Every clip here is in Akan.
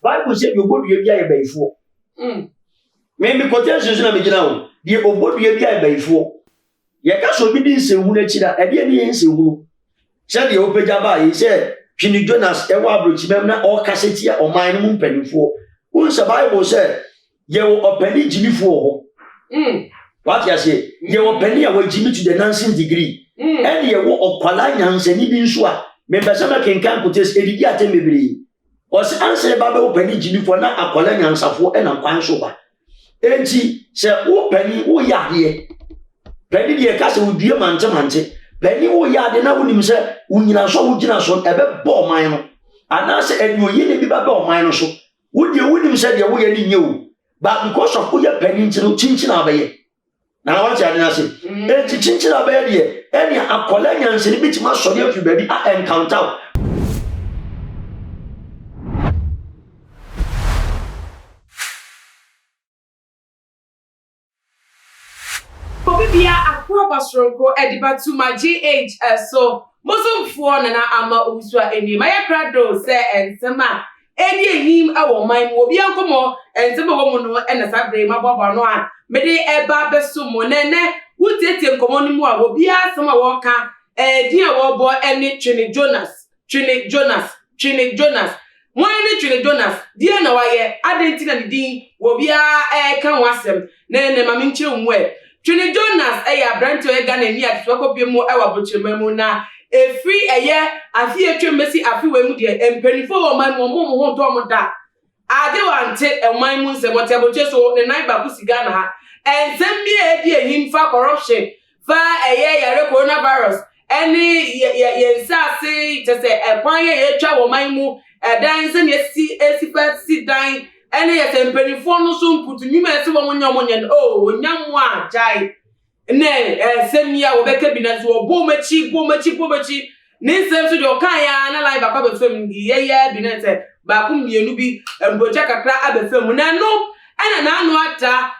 Bible said you go to your beer before. Maybe quotation of the the obodo ye bia bayfo ye ka so bi din se hu na chira e de ne se hu se de opagya ba ye se Twini Jonas e wa abrochi bem na o kaseti a oman mu mpanifo won se Bible se ye wo opani jimifo ho what you say ye wo pani a wo jimi to the nursing degree and ye wo okwala nyansani bi nso a me pese ma kenkan kotes edidi atem bebre o se anse ba be opani jimifo na akwala nyansafo e na kwan so ba enti se wo pani wo yade pani de ka se wo due mante pani wo yade na wonim se unyina so wo gina so ebe bo man no ana se enu yi ne bi ba bo man no so wo de wonim se de wo ye ni nyewu but because of wo ye pani ntino chinchina abaye na wa cha na se enti chinchina abaye de eni akola nyanse ni bitima so de afi baby a encounter Bia akwa basronko ediba to my GH so mosomfo na ama usua eni ma yakrado se ensema eni ehim awo man mo bia nkomo ensema wo mu no ena sabre ma bobo no a mede eba beso mo nene wutete nkomo ni mu a wo bia sema wo ka din a wo bo eni Twini Jonas mo eni Twini Jonas dia na wa ye adentina ni din wo bia kan wasem nene ma minche nwe Twini Jonas branto Ghana ni atwako bi mu ewa bochemamu na efri afi etwemesi afi wemu de empanifo wo man mo ho to mo da ade wante eman mu nsem wote aboche so ne nai ba kusiga na ha ensem bi edi ehim fa corruption fa yare coronavirus eni yensase tese ekwan ye twa wo man mu dan se ne si dan ene yete mpanifo no so mputu nyuma ese wo monyan onyam a jai ne semia wo beka bi na so bomachi ne nsem so de okan ya na live akwa be fam ye bi na se ba kum mienu bi mbocha kakra abefam na no ena na anu ata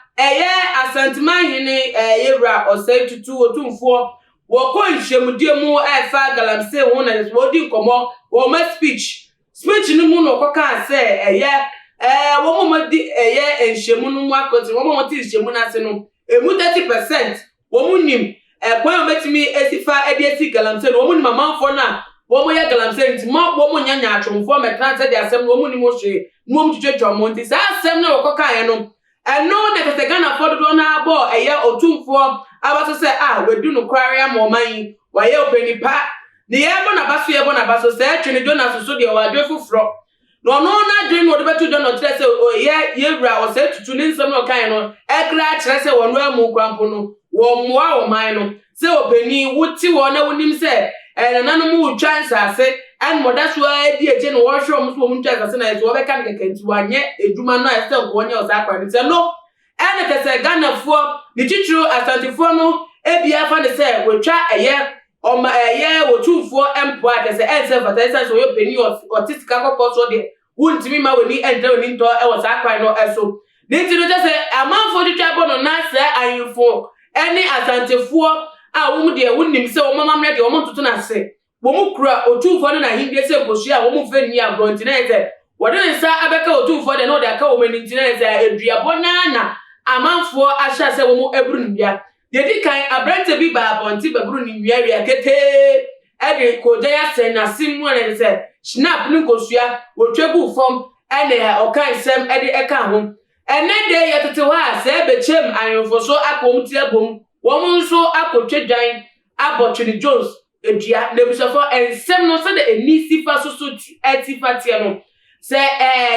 asanteman hene yewra osai tutu otumfo wo ko nhwemudie mu efa galamse ho na so di nkomo wo ma speech no mu no koka se wo mo di enhwemu no mu akoti wo mo ti enhwemu na se no emu 30% wo mu nim kwan betimi esifa esi galamse no wo mu nim amanfo na wo mo ya galamse nti wo mo nyanya atwomfo metra se de asem wo mu nim hwe mo mu twetwa mo nti sa asem na wo koka ye no eno na tete Ghana for do na abo otumfo abaso se wedu no kware amoman wa ye openipa ne ye bo na baso se Twini Jonas so de wa dwefufro no na dream wo de betu do no kire se yewra wo se tutu ni nsem no kan no ekra kire se wo no amu kwampo no wo moa wo man no se openi wuti wo na wonim se nananom wo chance ase and modaso adi eje no wo hwe omo so wo chance ase na so wo be kan kekanti wanye eduma no ase nko wonye o sa kwa ni se no ene kese Ghana fo ni titru asantifo no ebia fa ne se wo twa oma wo tumfo empo akese ense fatasa so yo peni otisika kokko so de wuntimi ma weni ente oni nto wo sa kwa no eso ni ti no se amanfo titwa bono na se ayinfo eni asantifo wo mu de wunnim se wo mamamre de wo ntutu na se wo mu kura otumfo no na hindie se mposu a wo mu fani abronti na ese wo de nsa abeka otumfo de no de aka wo mani ntina ese eduabo na amanfo ahya se wo mu eburu nbia Dedi kan abrante bi ba bonti baburu ni nwiaria kete ede koja ya se na simu ne se snap ni kosua wotwebu fom ene okan sem ede eka ho ene de yetete wa se bechem ayonfo so akom ti abom wo nso akotwedan abo Twini Jones edua nebusofo ensem no se de enisi fa so etifa tie no se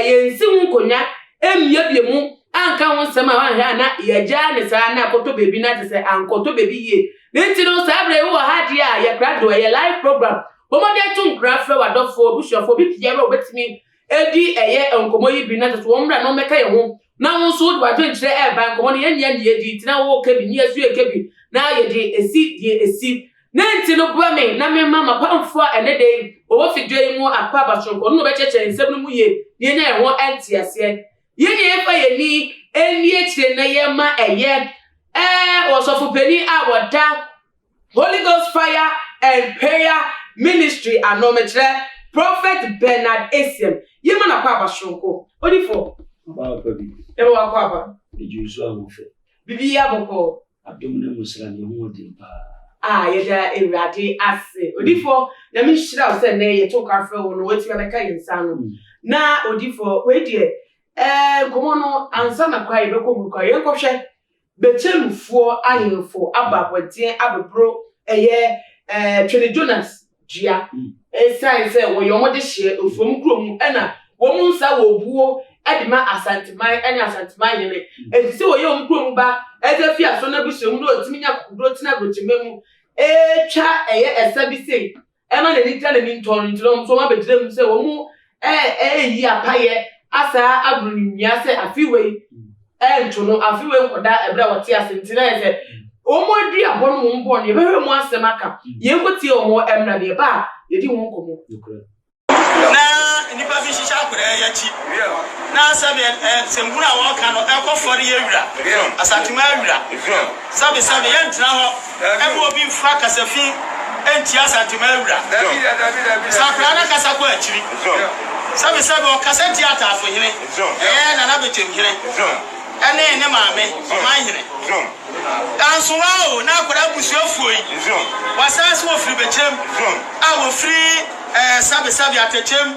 yensi hu konya emie biemu anka won sema wan hia na yeja ne sa na akoto baby na te se ankoto baby ye nti no sabre wo ha dia ya krado ye live program bo mo de tun grafre wadofo bushofo bi piere obetimi edi enkomo yi bi na te so mra no meka ye ho na won so do adwenkyere ba enkomo ne ye edi tina wo kebi ni esu ekebi na ye de esi nti no bua me na me mama pamfo ene de wo fidwe mu akwa basonko no be cheche nsem no mu ye ye na ye ho anti ase yeni efa yeni eni etire na yema osofopeni awoda Holy Ghost Fire and Prayer Ministry anometre Prophet Bernard Essiem Yema na kwa abashonko. Odifo. Ba baby. Ewa kwa aba. Ejusu amofe. Bibi ya boko. Abdomune musra ne ho dimpa. Yeda ewrade ase. Odifo, na mi hira o se na ye to kafe wo no weti na ka yinsa no. Na odifo, we die komo no ansa na kwa ye beko mu kwa ye kohwe bechelufuo ahemfo ababodien abebro eye Twene Jonas Gia sai se wo yo mode hye ofom krom na wo mu nsa wo buo edima asanteman ene asanteman yene etise wo yo krom ba ezefi aso na bushemu no otimi nya kokudro tina brochememu twa eye esa bi sei ema na nitra na minton ntro so ma bedire mu se wo mu yi apaye asa abrunnya se afiwe ntono afiwe nkoda ebra wote asentina ese omo adi abon mo mbo ne behwe mo asem aka ye nkotie omo emra de ba ye di won komo na nipa bi shisha akure ya chi na sabe sembuna won ka no ekofori ye wura asatima wura sabe ye ntina ho ebe obi mfa kasafin enti asatima wura sakra na kasako achiri sabe o kaseti ata afo hire na na betem hire ene ne maame o man hire Ansuwa na kwara busuafuo yi. Wasanse wo firi bechem. A wo firi sabe atechem.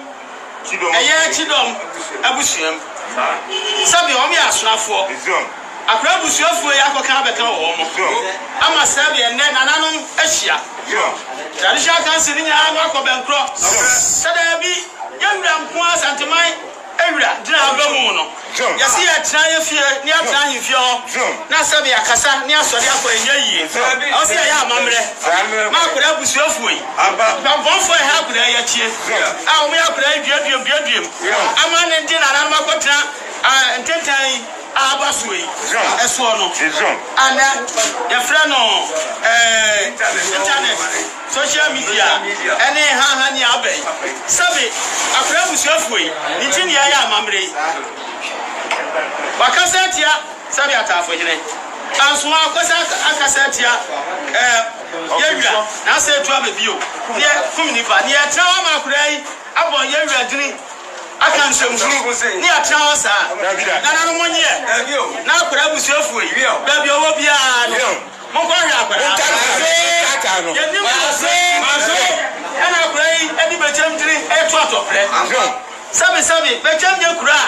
Eye chidom abusuam. Sabe o mi asunafo. Akwara busuafuo yi akoka beka wo mo. Ama sabe enne nananom ahia. Tradisha kansi ni nya akobenkro. Sada bi yewura nko asanteman ewura dina abamu no. Yasi ya tran fie ni atran hifie ho na sabe akasa ni asori akọ enye yi o se ya amamre ma akura busuafuo yi ba bonfo ha akura ya chie a o me akura duadum ama ne ndi na na makotra ntentan abaso yi eso no ana ya fra no internet social media ene ha ni abai sabe akura busuafuo yi ni tini ya amamre wakasetia sabi atafo hine anso akosa akasetia yewia na se tu abebio ne kumnipa ne atrawa makurai abon yewia dini aka nsemfuru ne atrawa sa na no monye na akura busuafu yi babi owo bia no monko hwe akura yenim maso ana akurai edi bechem dini etu atopre sabi bechem de kura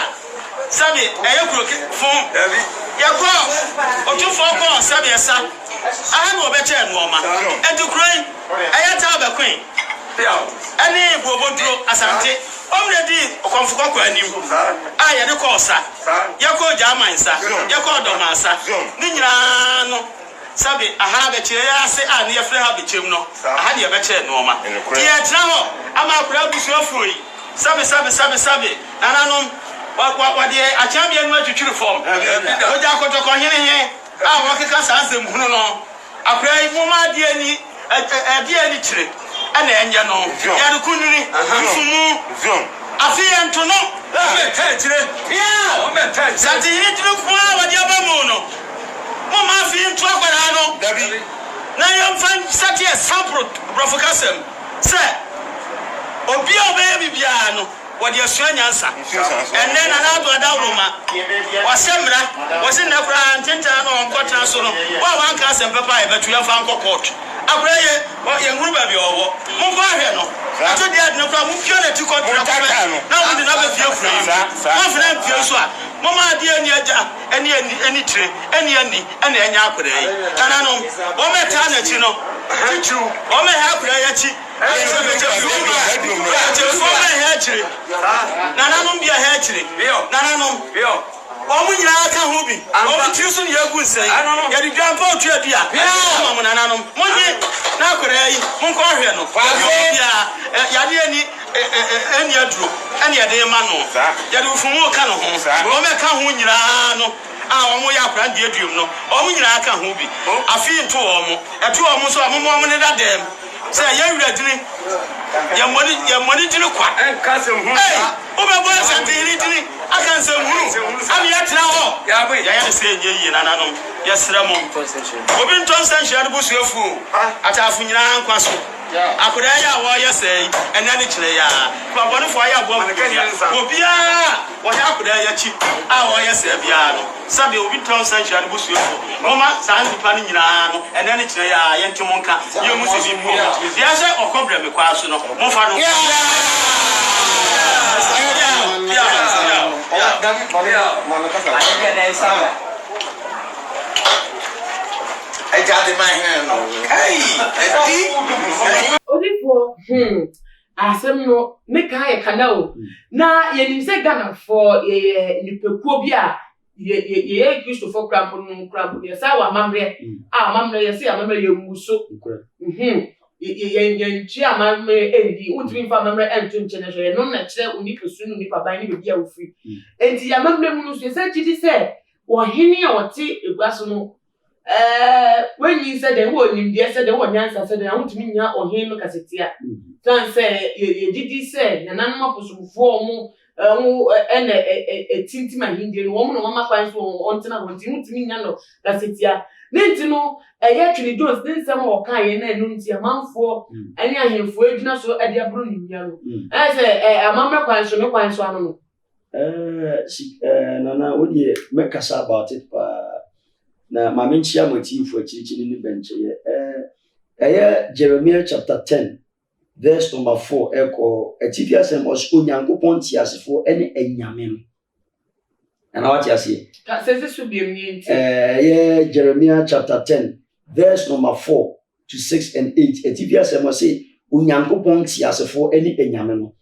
sabe eyekuro fun yako otufo ko sabe esa aha no obeche enoma edukran eyata obekwen ani boboduro asante omredi okonfuko kwa anim aya de ko osa yako jamansa yako domansa ni nyira no sabe aha beche ya se ani yefre ha bechem no aha de obeche enoma tie tra ho ama akura busuafuo yi sabe nananom wade achamia no atwitwiri form oja akotoko hene he a wakeka sansem hunu no akrai muma de ani kire ana enye no ya kununi fumu afia ntono kire ya o meta sati ni tiri kwa wade abamu no muma afia nto akwara no dabi na yomfan sati sample profokasem se obi obe bibia no wadi asua nyansa enne na na do adawroma wasemra wasinna kura ntenta no onkotra so no wa wanka asem papa e betu ya fa court abraye ye nguruba bi owo munko ahwe no ato dia de kura mu pio na ti contract na wo de na be fie kura ma fina pio so a mama de ani aja ani tire ani enya akura yi kana no o meta na chi no tichu o me ha kura ya chi nananom bia ha chire nananom omu nyina aka ho bi omu tiriso ne yagu nsai ya de dwampa otua bia mama nananom monye na akora yi monko hwe no ya de ani aduro ani ya de ma no ya de fumu ka no ho o me ka ho nyina no a omu ya akora de aduom no omu nyina aka ho bi afi nto omu eto omu so omu ne dadem se ya wura dini ya moni dini kwa enkanse hu o be bo sante iri dini akanse hu ami ya tira ho ya se nyeyi nananom ya sra mo obi nton san hia do busuafu atafu nyina nkwa so akura ya wo ya sei ene ne kire ya kwa bonu fo ya bo obia wo ya akura ya chi a wo ya sei bia no sabe obi ton sanchira ne busu efo mama san nipa ne nyina no ene ne kire ya ye ntimo nka ye musu bi mu ya se okobre me kwa so no mo fa no I got in my hand. Asem no me kan ye kana o na ye nim se Ghana for ye nipekuo bi a ye Christopher Krampo ye sa wa mamre mamre ye se mamre ye muso ye nchi amamre endi untimi fa mamre entu nchene so ye no na kire unipesu no nipa ban ni be bia ofri enti ya mamre mu no so ye se chidi se wo hini a wote eguaso no when you said the word in the said the one answer said I want to mean ya or him casetia dan say you did say na nanma posufo mu a tintima hindi woman no mama kwan so on tina won timi nya no casetia nenti no actually don't then some o kan ye na no nti amanfo ani ahemfo adwuna so ade abro ni nya no say amamra kwan so me kwan so ano no nana what you make us about it na mamenchia motif for chichi ni benche Jeremiah chapter 10 verse number 4 eko etifia sem os onyankopon tiasefo ene enyame no na what you say ka sese so bi emi Jeremiah chapter 10 verse number 4 to 6 and 8 etifia sem o say onyankopon tiasefo ene enyame no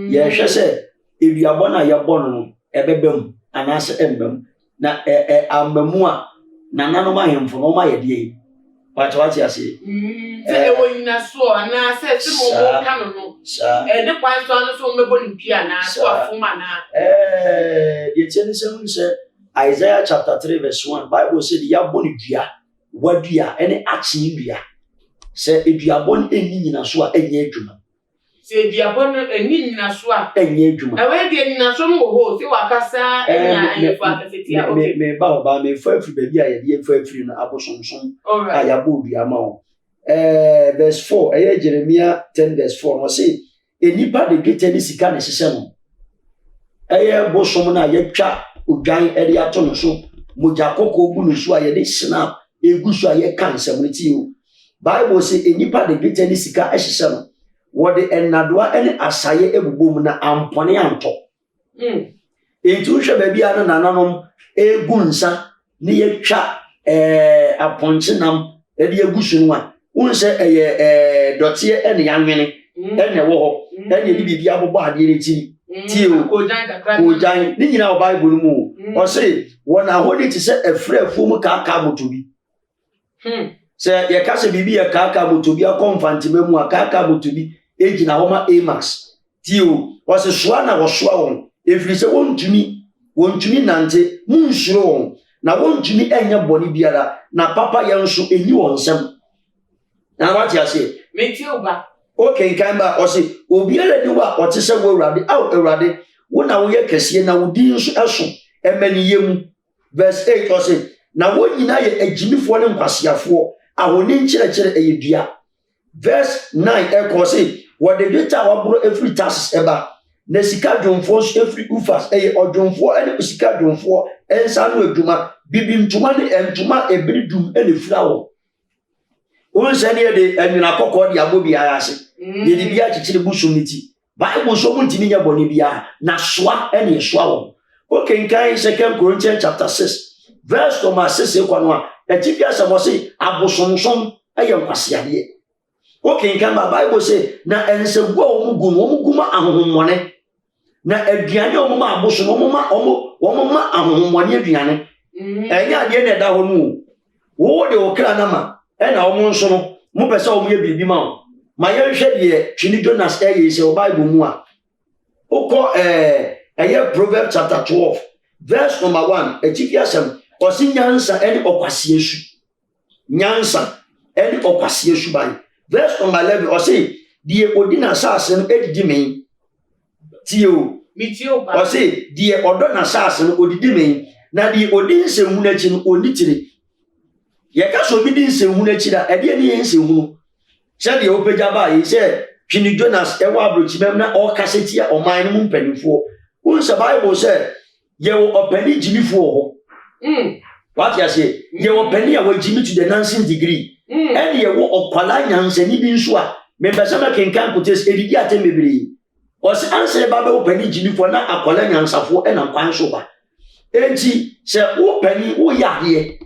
ye hwe se eduabo na ye bono no ebebem anase embem na ambamu a na nano ma hemfo no ma ye de what you say se wo nyina so na se mo mo ka no de kwan so no so mebo ni pia na so afuma na the tension say Isaiah chapter 3 verse 1 Bible said ya boni dua wadua ene achi dua se edua bon eni nyina so a enye adwuma se edua bon eni nyina so a enye adwuma e we de nyina so no ho se wakasa enya ayefu akasetia okay me ba me fa afri ba bia ye de fa afri no abosonson aya bo dua ma o verse 4 Jeremiah 10 verse 4 no say enipa de gete ni sika ne sese no bosom na ye twa odwan ede ato no so moja kokko gu no so a ye de snap egu so a ye kan sem ti o Bible say enipa de gete ni sika ehese no wo de enadoa ene asaye ebubom na ampone anto etu hwe ba bia no nananom egu nsa ne ye twa aponche nam ede egu so no a unse dotie ene yanwene ene wo ho ene ni bibia bobo ade ne ti tio ojan ni nyina Bible mu o say wona hodi ti se efrefu mu kaka motobi se ye ka se bibi ye kaka motobi akomfantima mu kaka motobi ejina homa Amax tio o se soa na wo soa won efiri se wontumi nante munsuro won na wontumi enya boni biara na papa ye nso eni won sem na what you say me ti oba okay kan ba o say obiara ni wa o te se wo urade urade wo na wo ye kese na wo di nso eso emani yemu verse 8 o say na wo nyina ye agimifo ne nkwasiafo ahoni nkyerɛkyerɛ eyedua verse 9 eko say wo de data wa bro every tasks eba na sika dwonfo every ufas odwonfo ene sika dwonfo ensa no adwuma bibintuma ne entuma ebridum ene firawo unse ne de enwina kokko de abobi ayase ye de bia chichire busumiti Bible so muntimi nya boni bia na soa ene soa wo okay kan 2 Corinthians chapter 6 verse number 6 kwa no a etipia se mo se abosonson nkwasiade okay kan Bible say na ensebu omuguma ahohomone na aduane omuma aboso omuma ahohomone aduane enya ade ne da ho no wo de okra na ma ena omunso no mu pese omu ye bibi ma ma ye hwe de Twini Jonas ye se Bible mu a ukọ Proverbs chapter 12 verse number 1 etipia sem osi nyansa ene okwase esu nyansa ene okwase esu ban verse number 11 osi die odina sase no edidi men tio mitio ba osi die odo na sase no odidi men na die odin senhu na chi no onitire ye ka so bi din senhu na chi da ede ne yen senhu Said the Opejaba, he said, Pini Jonas, Ewa Bruchimem, or Cassetia, or mine moon penny for. Once the Bible said, you will penny Jimmy for. What you say? You will penny away Jimmy to the dancing degree. And you will Palanians and even Shua. Member Sama can put this idiot maybe. Was answer Baba penny Jimmy for not a Palanians of and a pan sober. And she said, oh, penny, oh, yeah, here.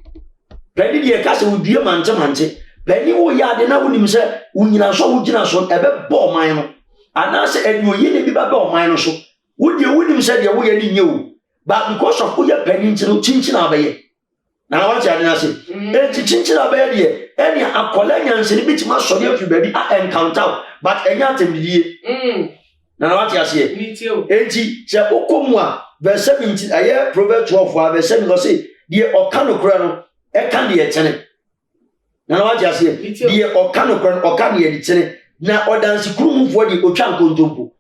Penny, dear castle would be a man to mante. Penny, oh, yeah, then I wouldn't himself, when you are so would you so ever bore mine. And I said, and you ain't be baba mine so. Would you wouldn't say your way any new? But because of who your penny to chinchin away. Now, what I say, and to chinchin away, any a Colanians in a bit must show you baby and count out, but a yatin ye. Now, what I say, me too. Eti, say, Okomwa, verse 17, a year, Proverbs 12, verse 7, or say, dear Okano Crono, a candy a tenant. Now, what I say, dear Okano Crono, or candy a tenant, now, or dance crew for the Ochanko Tumpo.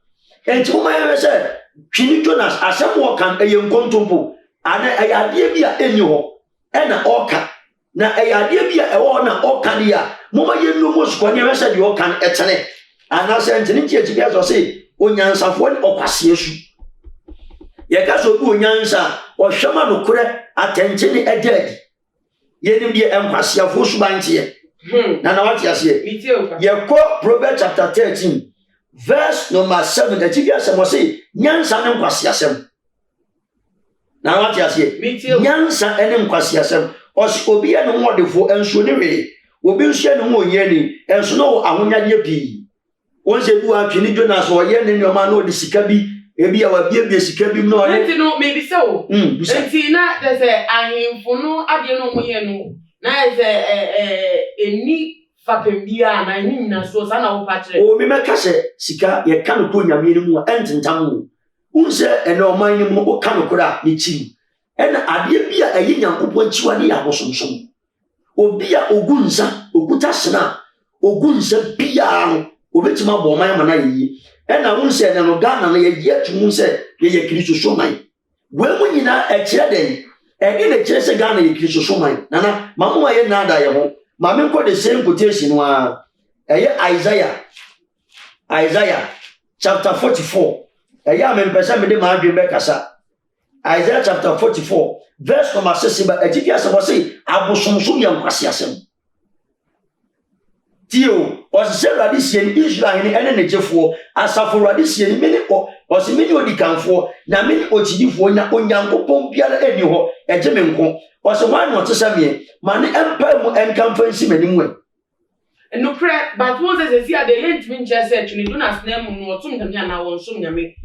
And to my say, Pini Jonas, as some walk and a young contumpo, and a idea be a annual. And an orca. Now, a idea be a orna orcadia. Mama, you know most when you said you can eternate. And I sent an inch to guess or say, Onyans of one or Cassius. Yakaso Unyansa or Shaman Kure attention a dead. Ye be Empasia Fushbank here. Now, what you say? You quote Proverbs chapter 13, verse number 7. The Tigas must say, Yansan and Quasiasem. Now what you say? Nyansa enem kwasiasem obi eno modefo enso ne we obi nhye no mo yeni enso no ahonyade pii wonse du atwini Jonas o ye ne nyoma no de sika bi ebi ya wa bie sika bi no enti no maybe so enti na they say ahemfo no ade no mo ye no na eni fapembia na eni na so sa na wo pa kire o mi meka se sika ye ka no ko nyame ni mu ententam unse eno man ni mu o ka no kora ni chi ena ade bia ayi nyankopon chiwa ne ya bosomsom obi a ogunsa oguta sena ogunsa bia no obetima bo man ma na yi ena unse ena no Ghana na ye yetu unse ye Kristo so man we mu nyina e kire den e ne kire se Ghana ye Kristo so man nana mamu ye na da ye ho ma me nko the same quotation no a Isaiah chapter 44 Eya me mpesa me de ma adwen be kasa Isaiah chapter 44 verse number 6 ba ejiki asem say abosomsom ye nkwase asem tio o se radisien Israel ni ene nejefo asafo radisien me ni o se me ni odikanfo na me ni ochidifo nya onyankopon biara eni ho eje me nko o se wan no tesa me ma ni empa mu enkamfa nsi manimu no pray but Moses say the hint mean just say Pini Jonas na mu no otum nyame ana won som nyame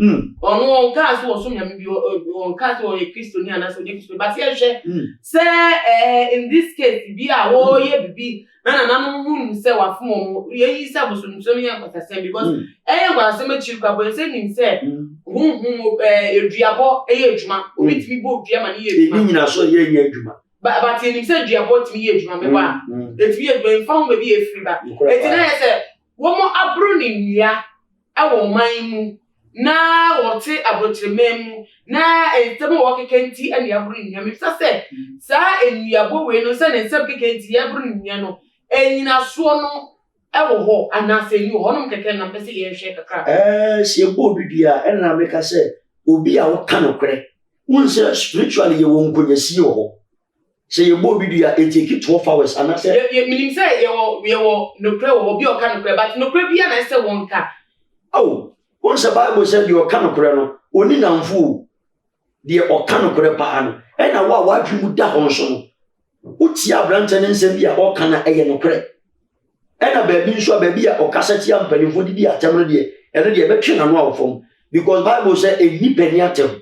ono won ka so won som nyame bi won ka so ye Kristo ni ana so de Kristo but ye hwe say in this case bi a wo ye bibi na no hu say wafom mo ye yi say bosomsom ye kwasasem because ye kwasasem achi kwa bo say nim say hu eduabo ye adwuma obitimi bo odua ma ne ye adwuma ni nyina so ye adwuma but in say eduabo timi ye adwuma me ba if you go found maybe a free back etina ye say wo mo abro ni nua e wo man mu na wo te abrotremem na entemo wo kekenti ene abro ni nua me say sa enuabo we no say ne nsem kekenti ye abro ni nua no enyina so no e wo ho ana say you ho no keke na pese ye hwe kakra se bo bibia ene na meka say obi a wo ka no kre unse spiritually ye wo nkonyasi wo say you bo bidua e take 12 hours and I say you mean say we no pray wo bi o ka no pray but no pray bia na say won ka oh once the Bible said you ka no pray no oni namfu de o ka no pray pa no e na wa adwemu da ho nso no uti abrante ne nsem bia o ka na eye no pray e na ba bi nso ba bia o kasa ti ampanifo di atem no de e no de be twe na no awofom because Bible say e ni pani atem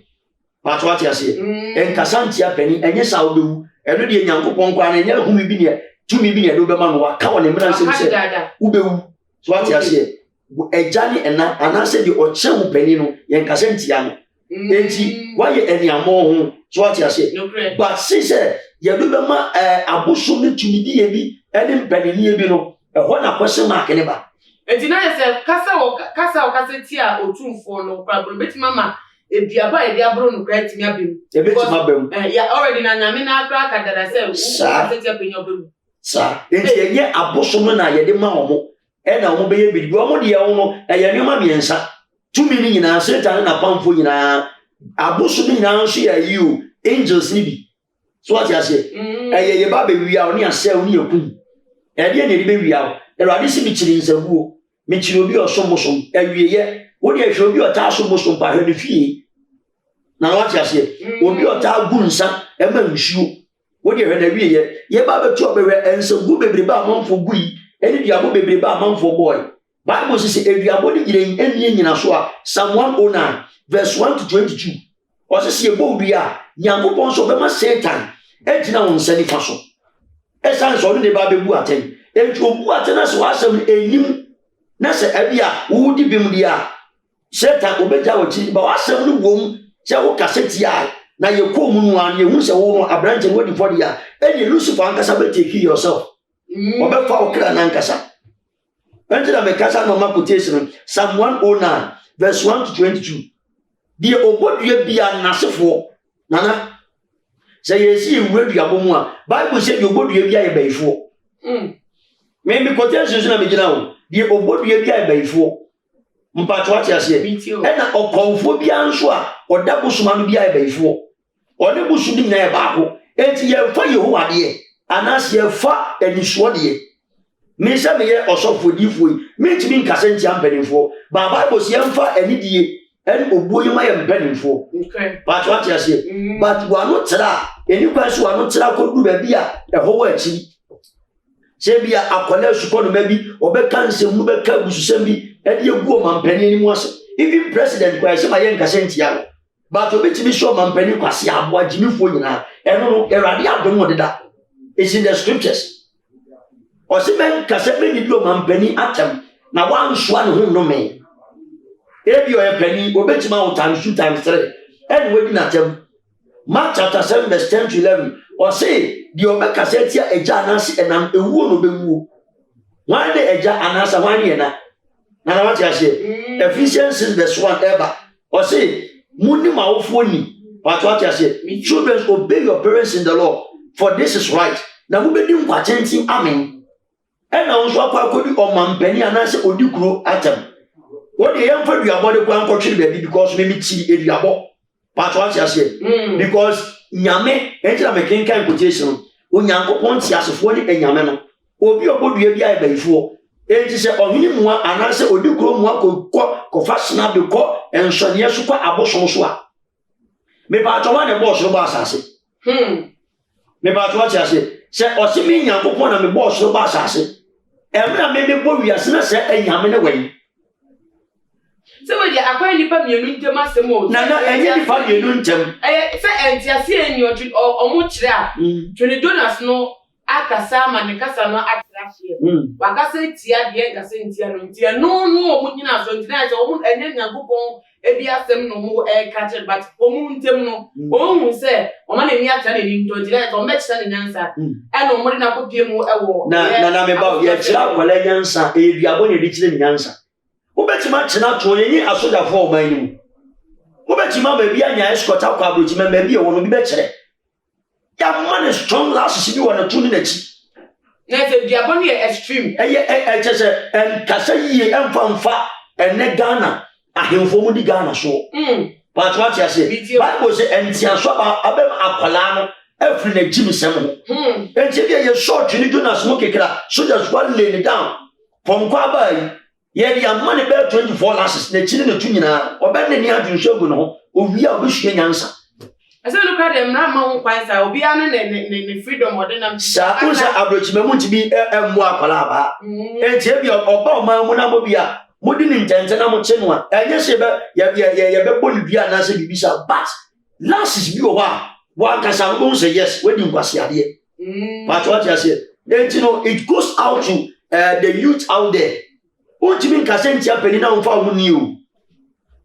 but what you say en kasanti apani enye sa obewu eno de nyankopon kwa na nya humi bi ne tumi bi ne do be ma no waka won emra nsem se ubewu so what you say ejani ena anase de oche wo pani no yen kasanti ya no enti why eni amo ho so what you say but say ye do be ma abosom ne tumi di ye bi eni mpani ni bi no e ho na question mark ne ba enti na ye say kasa ti a otumfo no problem beti mama Ebiaba e dia bro no kwet mi abem. Ebetima bem. Ya already na nyame na akra kadara say wo aseti apenyo bem. Sa, enti enye abosom na ye de ma omo. na omo beye bidi omo de ye no eye nyoma miensa tumi ni nyina Satan na pamfo nyina abosu ni nyina nso ya you angels ni bi so what you say eye ye ba be wi a oni ase oni ekun e de ne be wi a Erade si mi chiri nsabuo mi chiri obi osomosom awieye wo de ehwe obi ota asomosom pa hwe ne fie na what you say obi ota gu nsa e ma nsuo wo de hwe na wieye ye ba betu obewe ensabu bebrebe amanfo gui eni duabo bebrebe amanfo boy Bible says eduabo ni gire eni nyina so a Psalm 109 verse 1 to 22 o se se ebo dua Nyankopon so be ma Satan ejina won sani fa so esan so de ba bebu aten enti obu aten so asem enyim na se abia wo di bim dia Satan obeja wo chi ba asem no wom se wo kaseti a na ye ko mu no an ye hu se wo no abrante wo di for dia eni Lucifer ankasa be take yourself obefa okra na ankasa enti na me kasa no ma quotation Psalm 109 verse 1 to 22 die obodua bia nasefo nana say yesi ewuradua bomu a Bible say die obodua bia ye baifo me quotation so na me gina wo die obodua bia ye baifo mpato ati ase e na okonfo bia nso a oda bosuma no bia ye baifo one busu ni na ye baako enti ye fa Yehowa de anas ye fa enisuo de me se me ye osofo difo me ntimi nkase nti ampanimfo ba Bible say emfa anidie en obuoyima ye mpanimfo mpato ati ase but wa no tra eni kwaso wa no tra ko du ba bia eho wa achi se bia akola suko no mabi obeka nsemu beka bususem bi edi egu o mampani ni mu ase even president kwa se ma ye nkase ntia but obetimi show mampani kwase abo agimifo nyina eno no Erade adom odeda is in the scriptures o se men kase me ni do mampani atam na wan soa ne ho no me ebi o ye pani obetima o times 2 times 3 and we na atam Mark chapter 7 verse 10 to 11 or say the obeka setia eja anase enam ewuo no bewuo wan de eja anasa wan ye na what you say Ephesians 6 verse 1 eba or say muni mawofo ni what you say children obey your parents in the Lord for this is right na mo bedi nkwachenti amen e na unso akwa kodi o mampani anase odikuro atam wo de yemfa duabo de kwa nkotwe be because me ti eduabo what you say because nyame enti me kenkan quotation onyankopon ti asefo ni enyame no obi obodua bia e baifo enti se ohini muwa anase odikuro muwa ko fashion be ko ensone so kwa abosom so a me ba to wane boss no ba asase me ba to achi ase se osimi nyankopon na me boss no ba asase emra me bo wiase na se enyame ne wen so we dey akwa nipa mienu ntem asem o na enye nipa mienu ntem se entiase enyi omo kire a Tony Jonas no akasa ma ne kasa no atrafie wakasa tia de nkasa ntia no omo nyina so ntia so omo enye Nyankopon ebi asem no mo catch but omo ntem no omo se omo na mi ata na ni ntia so mechita ne nyansa e no omo na kopie mu ewo na me ba ye kira kwala nyansa eduabo ne di kire ne nyansa obetima china to yenyi asoja fo o manyimu obetima ba bia nya escort akwa abrochima ba bia wono bi be kire ya man strong last bi wona tuni na chi na se dia boni extreme eye chese kasa yie emfa ene Ghana ahemfo mu di Ghana so but what you say Bible say entia so abem akwala no every na jimi sem ho enti bia ye short ni Jonas mo kekra so just one lay down from kwabai ye dia man be 24 lashes na chini na tunyina oben ni adunhwagu no owia obehwe nyansa ase look at them na ma ho kwansa obi ane ne freedom ordinam sa unsa abrochima mu ntibi emu akwala ba enti bia oba ma mu na mo bia modi ni ntente na mo che no a enye se be ye be boni bia na se bibisa but lashes bi o wa kasa mo say yes we di nkwase ade but what you say enti no it goes out to the youth out there Ujimi nkase apeni na mfa hu ni o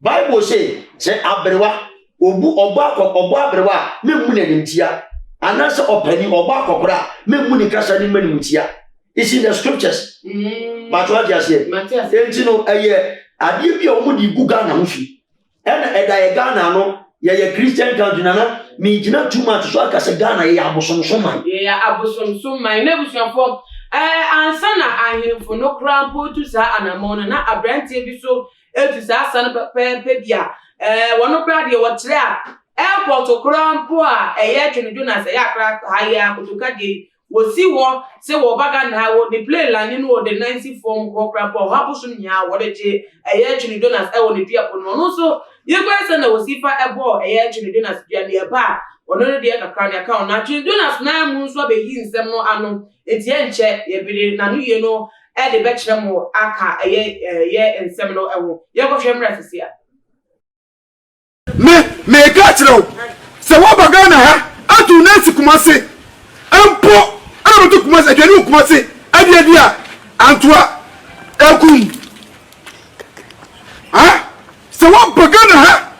Bible say abrewa obu abrewa memmu na ntia anase opani obu akokora memmu ni kasa ni mani ntia is in the scriptures but what you say enti no eye ade bi o mu di guga na hofi ena eda ye Ghana no ye Christian country na me gina too much so akase Ghana ye abosomsoman ye abosomsoman na busuafo Ansana ahemfo no krampo tu sa anamon na abrantie bi so etu sa san pepe bia wono kra de wo kire a airport krampo a eye Twene Jonas eye akra haya kutuka de wo si wo se wo baga na wo the play land no the 90 form ko krampo ha busu nya wo de je eye Twene Jonas e wo ne dua pono no so ye kwese na wo sifa ebo eye Twene Jonas dua ne ba ono no de kakra ne account na Twene Jonas na mu nso abeyi nsem no ano etie nche ye biri na no ye no e de be kire mo aka ye nsem no ewo ye ko hwem refisia me ka kire o se wo baga na ha atu na sikumase empo ana to kumase adwani kumase ade a antoa ekun ha se wo baga na ha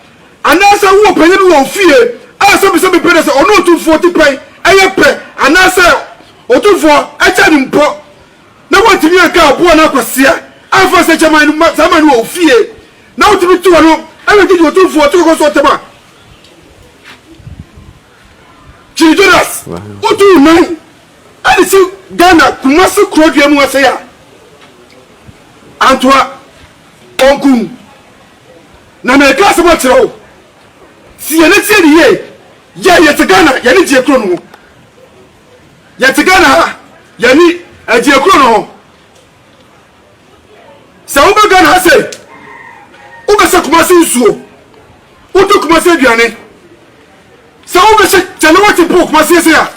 anasa wo panyin wo fie a so be pede se ono to 40 pai aye pe anasa otufo acha ni mpo na wotimi aka abo na kwasia afa se chaman saman wo fie na wotimi tu no awe gidi otufo to ko so tema Twene Jonas otu nan ali si Ghana Kumasi krodua mu ase ya Antoa onkun na me class mo kire o si ene tie ni ye te Ghana ye ni die kro no ya te Ghana ya ni die kro no sa wo Ghana ha se wo be se Kumasi nsuo wo to Kumasi aduane sa wo be se chane wati po Kumasi ese ya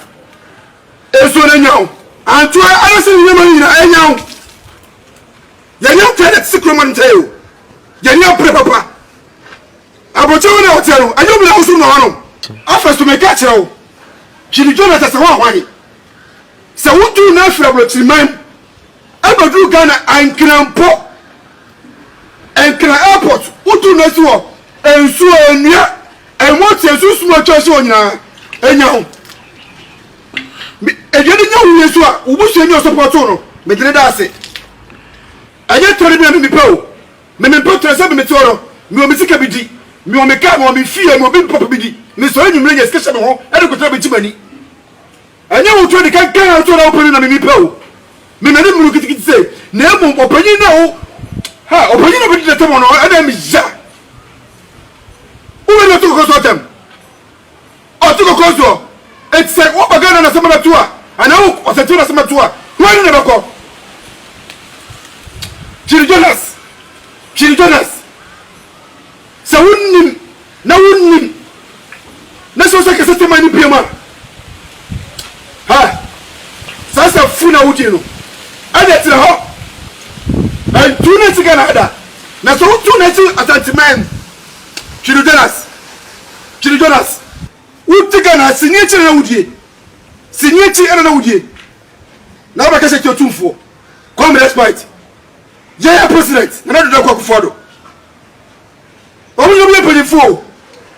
eso na nyawo Antoa arase ni ma ni na enyawo ya nya tele sikroman tayo ya nya pre papa abocho na hotel ayo bi na usu na hono afasto me ka kire wo Twene Jonas se wa hwan se wutu na afra blotiman abadu Ghana ankrampo enkra airport wutu na si wo ensu enua enwoti ensu mo chose onyina enyawo ejeni nyawo yesu a ubusu enyo support no me dire da ase aye tori bi me pewo me pewo se me toro me o misika bidi me o me ka me o me fie me o bi papa bidi me so enwumre ye skesha me ho e de kotra be timani anya wo to de kan to na opani na me pewo me na mu kitikiti se na emu opani na wo ha opani na bidi de temo no e na me ja uwe na to ko so tem o to ko so et se wo bagana na sema na tua ana wo o se tua na sema tua wo ni na bako Twene Jonas sa wunnim na so se kese tema ni piema ha sasa funa wuti no ada tira ho an tuna tiga na ada na so tuna ti atantiman Twene Jonas utiga na sinye ti na wudie na ba kase ti otumfo come respect yeah president na do kwa kufodo omunyo bia pelifo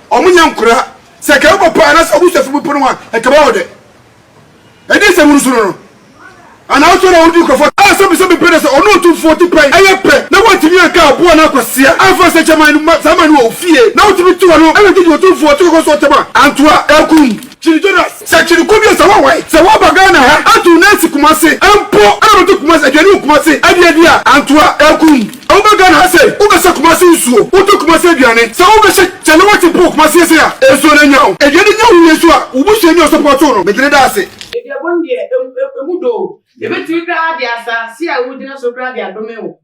omunya nkura se ka papa na so busafu bu pono a e ka ba wode e dey se muru suru no ana oto na wudi kofo a so bi pede se ono tu 40 pai aye pe na wotimi aka abo na kwasia afa se chaman saman wo fie na wotimi tu no e gidi otu 40 ko so tema Antoa ekun Twene Jonas se chiri ko bi se wa wai se wa baga na ha atu na si Kumasi empo ana to Kumasi adwani Kumasi ade a Antoa ekun o baga na se o be se Kumasi nsuo o to Kumasi aduane se o be se chane wati po Kumasi ese a eso na nyawo adwani nyawo yesu a ubusu enyo support no me dire da ase e dia bonde emudo e betimi kra dia sa si a wudina so kra dia dome wo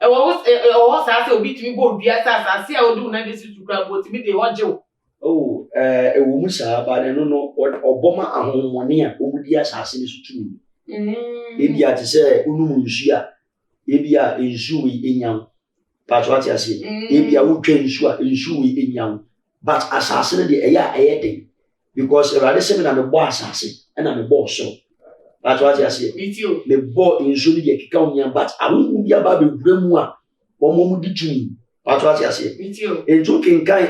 e wo sa se obi timi bo bia sa si a wodu na desi tu kra bo timi de hoje wo ewo musa ba ne no oboma ahomone a obudi asase ne sutumi ebia te se onum nsu a ebia ensu wi enyam patro ati ase ebia wotwa nsu a ensu wi enyam but asase ne de eya eyede because erade se me na me bo asase na me bo so patro ati ase me bo ensu ne de kika onya but ahom bia ba be guremu a omo mu ditumi patro ati ase entu kinkan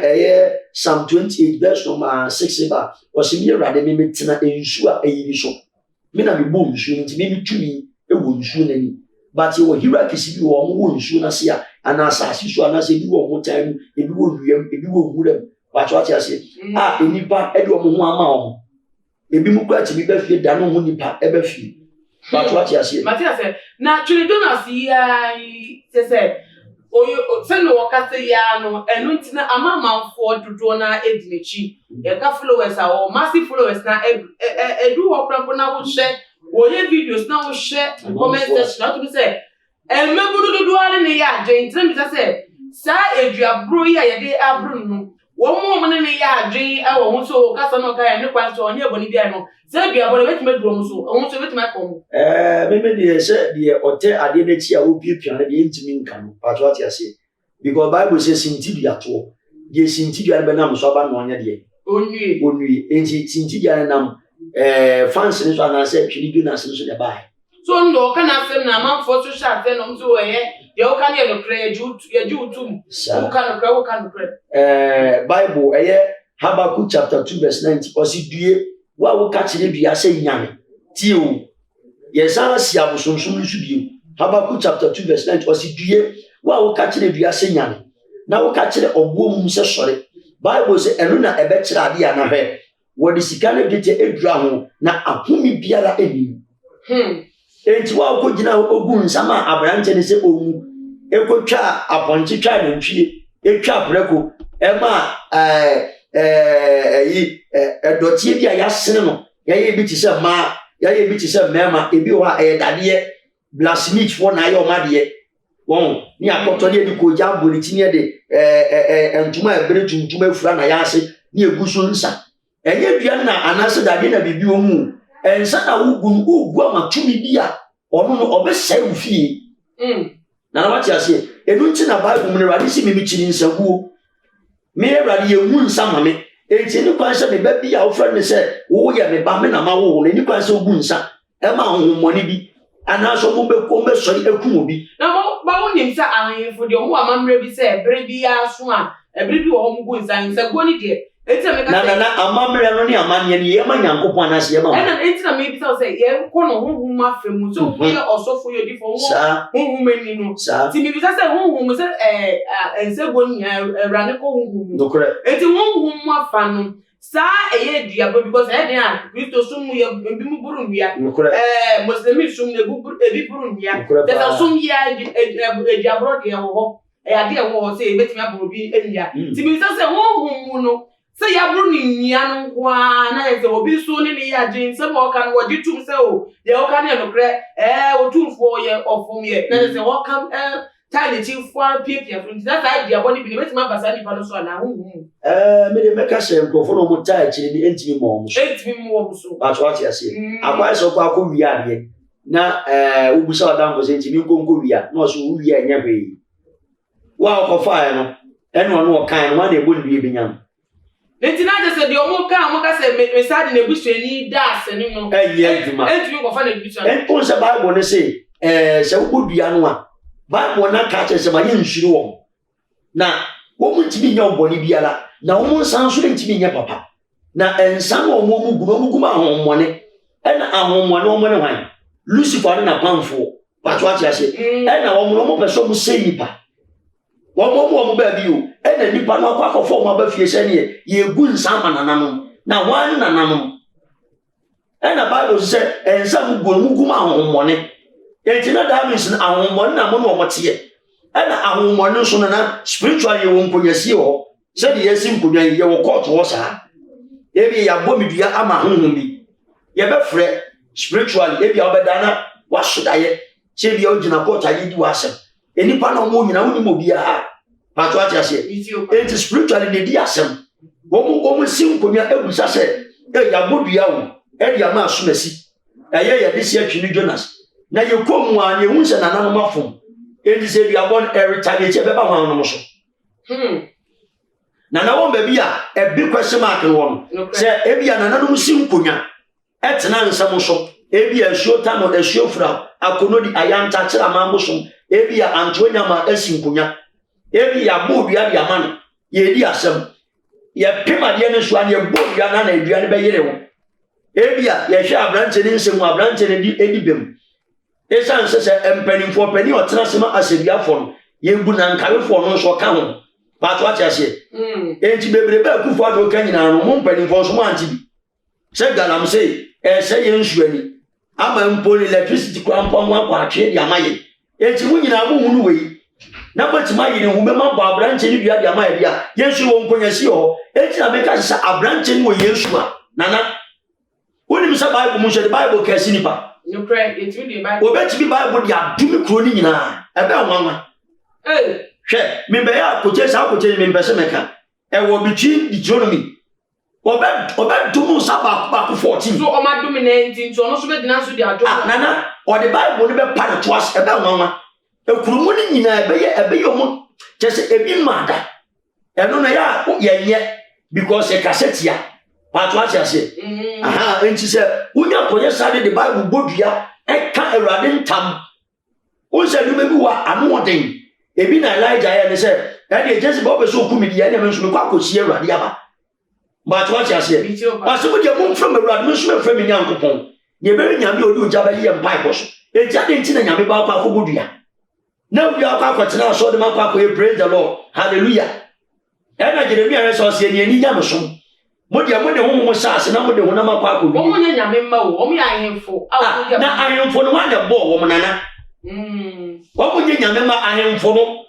Psalm 28 verse number 6 ba osimi erade me metina ensu a eyiri so me na me bo nsu nti me tumi ewo nsu nani but wo hierarchy bi wo mo nsu na se a ana asase so ana se bi wo mo time ebi wo wiem ebi wo wuram patro ati ase enipa e de wo ho ama wo ebi mu kwa ti bi ba fie da no ho nipa e ba fie But what you see? Matia said, now Trinidad Jonas, he said, oh, send the worker say, no, and Wintina, a mamma for to draw na Ednichi, a followers or massive followers now, a do what Prampona will share, or your videos now share, comment section, not to say, and maybe do all in the yard, Jane, I said, Sir, if you are brewing, they are brewing. One more man in the yard, Jane, I want so Casanoka and no question on your Bonidiano. Serbia, but I met my drum so, I want to meet my home. Maybe they said the hotel I didn't see a whoop you can the intimate come, but what you say. Because Bible says Sintidia at all. Yes, Sintidia Benam Saban one day. Only, ain't Sintidia and fancy one I said, she didn't answer the buy. So no can I send a man for to shut them on to a you can you pray you too. So can pray. Bible, Habakkuk chapter 2, verse 90. Or see, dear, what will catch it be a say yammy? Tio, yes, I see I was some should you. Habakkuk chapter 2, verse 90. Or see, dear, what will catch it be a say yammy? Now we'll catch it of woman says sorry. Bible says, and Luna a better idea and a hair. What is the kind of get a drown now a pumi biara any? Enti wa ko gina ogun nsama abrante ne se omu ekotwa aponche twa ne ntwie etwa preko ema edotie bia ya sene no ye bi ti se ma ye bi ti se mema ebi ho dade blasphemy for na ye o made won ni akoto ne di ko jambo ni tini de entuma ebere tuntum afura na ya ase ni eguso nsa enye dua na anase dade na bibi omu ensa na ugu amatumi bia ono no obesai ufie na what you say enu nti na Bible mu Awurade si mimi chiri nsaguo me Awurade yehu nsa mame enti ni kwan se me ba bia wo fra ne se wo ye me ba me na ma wo ni kwan se ogu nsa e ma honhomoni bi ana so mo be ko be sori ekum obi na ba wo nim sa ahenfo de mo amamre bi se ebere bi aso a ebere bi wo ho mu nsa go ni de na amamre no ni amanye ni ye ma Nyankopon anase ye ma na enti na me bi say ye ko no honhom afemu so wo ye osofo ye di fo honhom ani no ti me bi say honhom se ense go ni Awurade ko honhom enti honhom afa no sa eye duaba because e dey a Kristo sum ye bi mu buru nwia Muslim sum ne ebi buru nwia there sum ya duabro de ho ade e wo say e betimi aboro bi enwia ti me say honhom no say ya bru ni nia no kwa na ye say obi so ni ya jin say mo kan wo ditum say o ye o kan no kre otumfo ye ofom ye na say wo kan tiny chief for pia from that idea body bi betima basa ni pa no so na hu me de meka say nkofo no mo tai chiri ni entimi mo so but what you say akwa so kwa ko wi ade na ubusa odambo say entimi nkonko wi a na so wi a nya hwe wa ko fa no eno no kan no na ebo ni bi nyam Nti na je se de omo ka se me sade na busuani da se ni no eduma entimi ko fa na busuani enko se Bible ne say se wodua no a Bible na ka che se ma ye nhiri wo na wo mutimi nya oboni biara na wo nsan so ntimi nya papa na ensan wo mo mugu ma hommone ena ahommone wo mo ne hwan Lucifer na pamfo patwa che ase ena wo mo peso mo se nipa wo mo ba bi o ena nipa na kwa kofo mo ba fie se ne ye gu nsan manananom na wan nananom ena Bible se ensan mugu ma hommone enti na da means na ahommone na mo no mo tie ena ahommone so na spiritual ye wo nkonyasi ho se de yesi nkonya ye wo court wo sa ebi ya bomidua ama honhom bi ye be frɛ spiritual ebi obedana wasodaye se bi ogina court ayi di wasem enipa na mo nyina woni mo bia pato ati ase enti spiritual de di asem wo mo si nkonya ebusa se ya bodua wo e dia ma asomasi ye de se atwini Jonas na ye komu a ne hunse na nanu mafom enti se bia bon retaliate be ba hwan no so na wo ba bia e big question mark no won se e bia na nanu si nkonya etena nsam so e bia shota no shofra akono di ayanta kira mambo so e bia antonya ma asi nkonya e bia bodua dia ma no ye di asem ye pema de ne so an ye bodua na adua ne be yere wo e bia ye hwe abrante ne nsem abrante ne di edibem esan se empanimfo pani otena sema asebiafo no ye bu na nkarefo no so ka ho ba to atiase enti bebrebe akufo ado ka nyina no mo mpanimfo so mo anti bi se galam se se ye nsuani ama mpo electricity kwa mpo kwa atwe di amaye enti mu nyina mu hunu wei na batima yire hu mema bo abranche ni dua di amaye bia Yesu wo nkonyasi ho enti na meka sisa abranche ni wo Yesu a nana woni mi sa Bible mu hwe Bible ka sinipa no pray it will the Bible obeti bi Bible di adumi kro ni nyina ebe anwanwa hwe me be ya koche sa koche me mpese meka e wo between Deuteronomy obe dumu sa ba 14 so o ma dominate into no so be dina so di adom nana o the Bible ni be part to us ebe anwanwa ekurumu ni nyina ebe ye omo chese ebi mada eno na ya ye because e kasetia part to us ase enti se unya koye sade the Bible bodua e ka Awurade ntam o se du mebi wa anu oden ebi na Elijah ya ne se na de Jezebel obe so kumidi ya ne menso me kwa akosi Awurade aba but what you say paso mo je mo from Awurade mo so me from Nyankopon ye be nyame odi ojaba ye Bible so e jade nti na nyame ba kwa afobodua na wi akwa kwatena so de makwa kwa praise the Lord hallelujah e na Jeremia so se ni ani nyame so mo de ho sase na mo de ho na makwa akwa o mo nya nyame ma o mo ya ahemfo na ahemfo no wa de bo wo mo nana wo mo nya nyame ma ahemfo no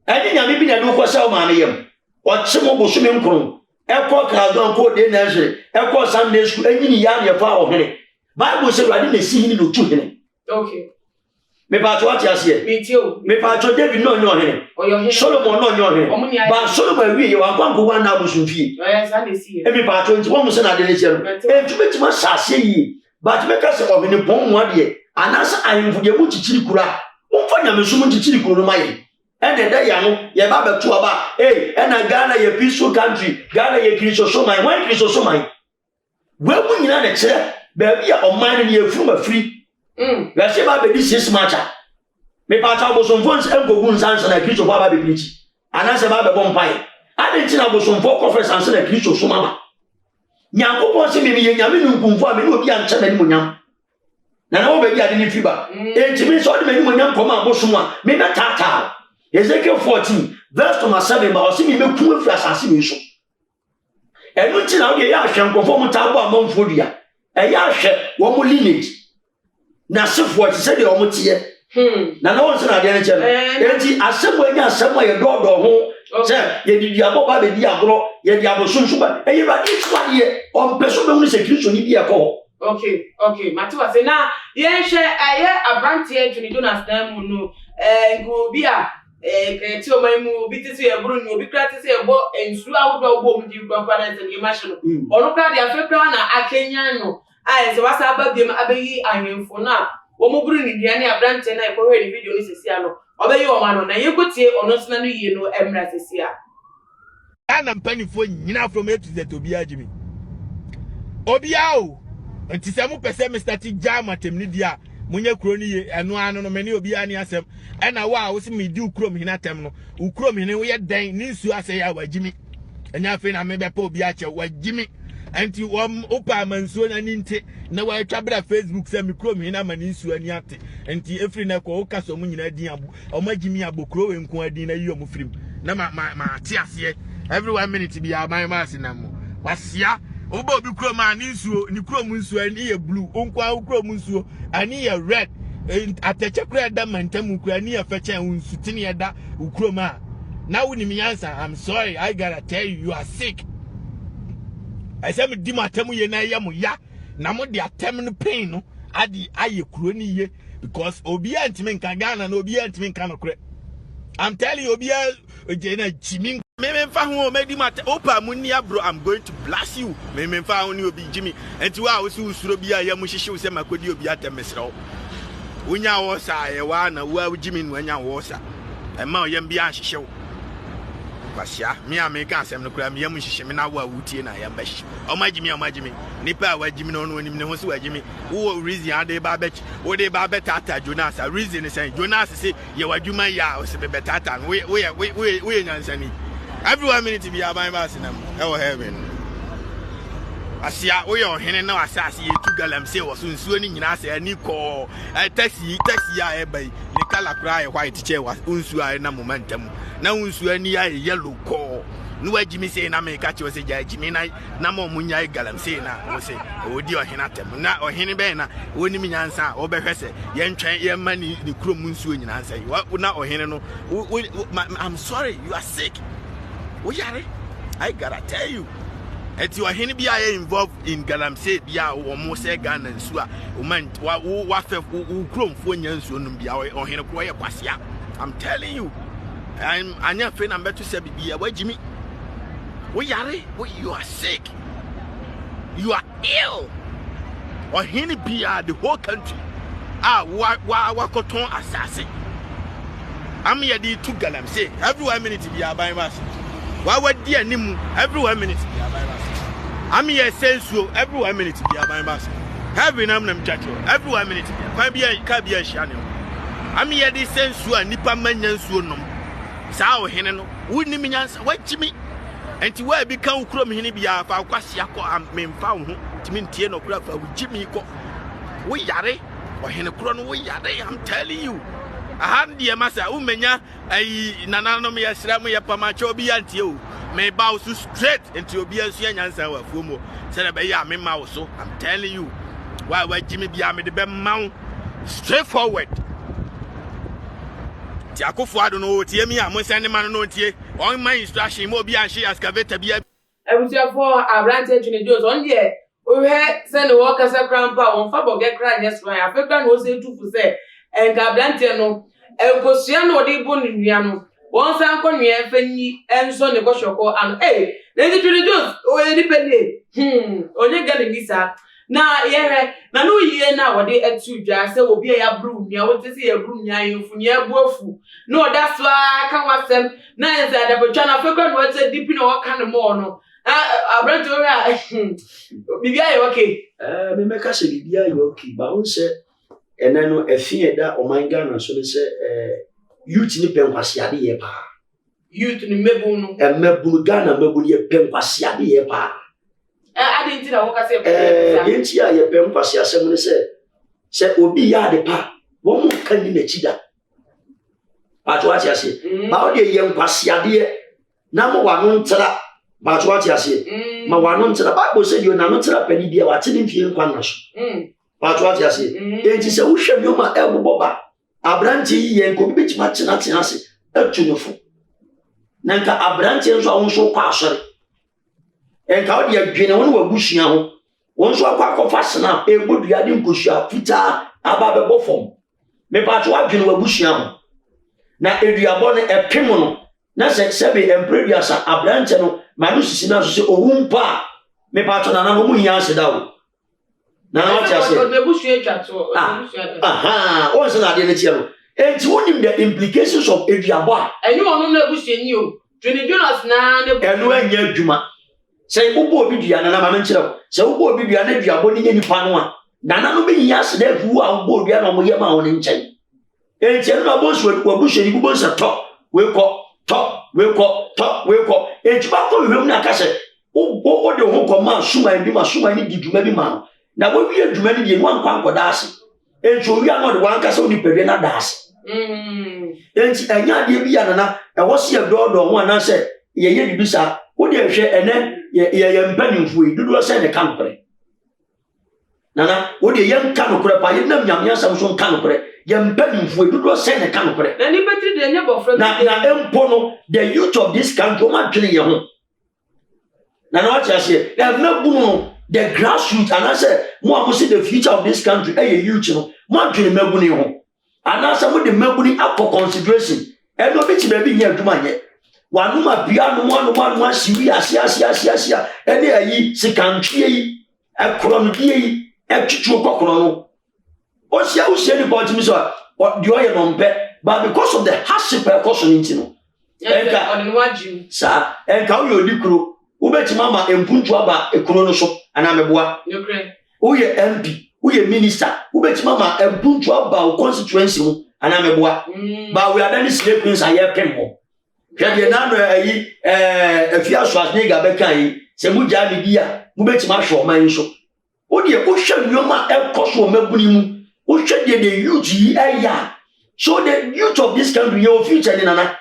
eni nyame bi na do ko sa o ma me yem o che mo bo so me nkron eko kradon ko de na hwe eko Sunday school enyini ya ne fa o hene Bible say Awurade na si hini no tu hene okay me pa to what you say me pa to David no nyo hene Solomon no nyo hene ba Solomon wi ye wa kwanko wa na abusumfie yes I see e me pa to nti wo mo se na de ne che no e ntubeti ma sase yi but me ka se o hene pon mu ade anasa ahemfo de mu chichiri kura mo fa nyame so mu chichiri kuro no maye ene da ya no ye ba betu aba ena Ghana ye peaceful country Ghana ye Kristo so man why Kristo so man we mu nyina na kire ba bia o man ne ye furu free we se ba be di 6 matcha me pa ta bosomfo engogu nsansa na Kristo ba be preach anase ba be bompai ade ntina bosomfo conference ansa na Kristo so mama Nyankopon se me ye nyame nkumfo a me no obi ancha na ni monyam na na wo be bia de ni fiba entimi so de me ni monyam koma abosom a me na tata Ezekiel 14 verse 7 ba osi mi meku afura asase mi so enu ti na wo ye ahwe nkofo mu tabo amanfo dua e ya ahwe wo mu lineage na sefo ti se de wo mu tie na wo se na de ne che no enti asemo anya asemo ye dodo ho se ye di abo ba be di agro ye di abo sunsu ba e ye ra di twa ye on peso be mu se Kristo ni bi e ko okay matiwa se na ye hwe aye abrantie Trini Jonas na mu no ngo bi a ti o maimu bi ti se e buru ni obi kra ti se e bo ensu ahodo ogbo mu di kwakwa na nti machine onu kra dia fekra na akenya no ai se wasa ababiem abeyi ahemfo na wo mu buru ni dia ne abrante na e ko hwe ni video ni sesia no obeyi o ma no na ye kotie onu sina no yie no emra sesia ana mpanifo nyina from A to Z obi agimi obi awo nti se mu pese Mr. T jam atem ni dia munye kuro ni ye eno ano no meni obi ani asem ena wa wo se me di ukuro mi hinatem no ukuro mi ne wo ye den ni nsu ase ya wagimi enya fe na me be pa obi ache wagimi enti wo opa mansuo na ni nte na wa twa bra Facebook se me kuro mi hina ma ni nsu ani ate enti efri na ko ka so mu nyina din abo o magimi abokuro we nko adin na yi o mu frim na ma ate ase every 1 minute bi aban ma ase na mo wasia oba obi kuro ma ni nsuo ni kuro mu nsuo ani ye blue onkwa kuro mu nsuo ani ye red ateche kura da mantam kura ani ye feche nsu tini ye da ukuro ma na woni mi answer I'm sorry I gotta tell you are sick I say me di matam ye na ye mo ya na mo de atem no pain no adi aye kuro ni ye because obi antimi nka Ghana na obi antimi nka no kure I'm telling you obi ojena Jimmy me fa ho me di mate opa munni abro I'm going to blast you me fa ho ni obi Jimmy enti wa wo si usuro bi a ya mu hihye se makodi obi atemesrew wonya wo sa ye wa na wa Jimmy no anya wo sa e ma oyem bi a hihye wo kwasia me a me ka asem no kura me yam hihye me na wa wutie na ya bashi o ma Jimmy nipa wa Jimmy no no nim ne ho se wa Jimmy wo reason ade ba bech wo de ba betata Jonas a reason is saying Jonas say ye wadwuma ya o se be betata we nyansani every 1 minute be aban ba sinam e wo heaven asia wo ye ohene na asase ye tu galam say wo so nsuo ni nyina ase ani ko taxi ya e bai ni kala kra e white che wa nsuo ai na momentum na nsuo ani ya yellow ko no wa Jimmy say na me catch you say Jimmy na mo munya galamsey na wo say odi ohena tem na ohene be na woni mi nyansa wo be hwese ye ntwen ye mani ni krom nsuo nyina ansay na ohene no I'm sorry, you are sick. Wo yare, I gotta tell you. Eti ohene bi are involved in galamsey bia wo mo say Ghana nsuo o man wa fe krom fo nyansuo no bia ohene kro ye kwasia. I'm telling you. I'm anya fe na beto say bibia wa Jimmy. Wo yare, you are sick. You are ill. Ohene bia the whole country. Wa koton assassin. I'm here to galamsey. Every 1 minute be a by mass. Why would dear Nimu every 1 minute be a by mass? I'm here saying so every 1 minute be a by mass. Having them chacho every 1 minute be a channel. I'm here this sense so a nipper man so no. Sao Henno, wouldn't mean answer what Jimmy. And to where become Crom Hinibia for Quasiaco and men found to mean Tiano Crab with Jimmy. We yare or Henacron, we yare, I'm telling you. I had dear Massa Umenya, a Nananomia Sramia Pamacho Biantio, may bow so straight into Obiasian answer of Fumo. Said by ya, me mouse, so I'm telling you. Why Jimmy Biami the Bem Mount straightforward. Tiako, I don't know what Yemi, I'm sending man no tea, on my instruction, more be and she excavated. I was here for a branch in the doors on year. We had send the workers a grandpa on Fabo get crying yesterday. I forgot was say 2 for say. And Gablantino, El Cosiano de Boniano, once Uncle Mia Fenny, and son of Boshoko, and hey, then the Julius, oh, independent. Only getting this up. Now, yeah, no year now, they at 2 jars, so will be a broom. You want to see a broom, you from your woeful. No, that's why I can't watch them. Now, is that the China forgot what's a deep in all kind of more. No, I brought to be okay. Me make us be okay, but I say. And then a fear that o my Ghana so they say youth ni penkwasiade ye pa youth ni mebunu mebunu Ghana mebunu ye penkwasiade ye pa adenti na woka say yenti a ye penkwasi asem ne say obi ya de pa wo mu kan ni nachida pato ati ase ba o de ye nkwasiade na mo wa no ntra pato ati ase ma wa no ntra ba bo say yo na no ntra pani dia wa tini fie nkwa na so Patwati ase enti se wo hwɛ bioma ɛboboba abranti yi enko bi bitima tena ase atunufo nanka abranti nso a wonso kwa asɔre enka wo de adwene won wa busua ho wonso akwa akɔfa sena egboduade nkosua fita aba bɛbɔ fom me patwa adwene wa busua ho na eduabɔ ne epem no na se be empreduasa abranti no manu sisi na so se owumpa me patwa na no mu hia ase dawo na what you say nebusu etwa to o se na de ne tie no enti wonim the implications of eduabo a enyu ono nebusu ni o Trini Jonas na ne enu anya adwuma se ubo obi dua na ma menkyerɛ se ubo obi dua na eduabo ne nipa no a nana no be hia se da fu a ubo dua na mo ye ma wo ne nkyɛn enti enu abosu wabusu ni bubo nsa to we kɔ enti ba ko hwem na ka se o de ho kɔ ma suma bi ma suma ni diduma bi ma na wo wie dwuma ni die wan kwa nkoda ase enti owi ano de wan kasa oni pedwe na da ase enti anya de bi ya nana e wo se dodo ho ana se ye bibisa wo de hwe ene ye mpanimfo yi dudu se ne kampre nana wo de ye nkanokre pa ye nam nyamnya sam so nkanokre ye mpanimfo yi dudu se ne kanokre na ni betri de nya bofra na empo no the youth of this country ma dwene ye ho nana what you say na bunu the grassroots and I said more see the future of this country youth no more dwene mabuni ho and I said the mabuni up for consideration e no beti ba bi nya adwuma nye wanu ma bia no mo siwi asia ene ayi sikantwe yi ekrono die yi etwetwo kokoro no o sia ni body so the oil no mpe but because of the hardship caution into no enka on waju sa enka wo yodi kuro ubeti mama empuntu aba ekuro no so ana meboa uye MP uye minister ubeti mama empuntu aba o constituency mu ana meboa ba we adani sile queens aye pembo hwede na no ayi afia so asne ga beka yi se mu ja bi dia ubeti ma hwo man so odi e hwe nyoma ekoso mabuni mu hwe de the youth yi aya so the youth of this country your future ni nana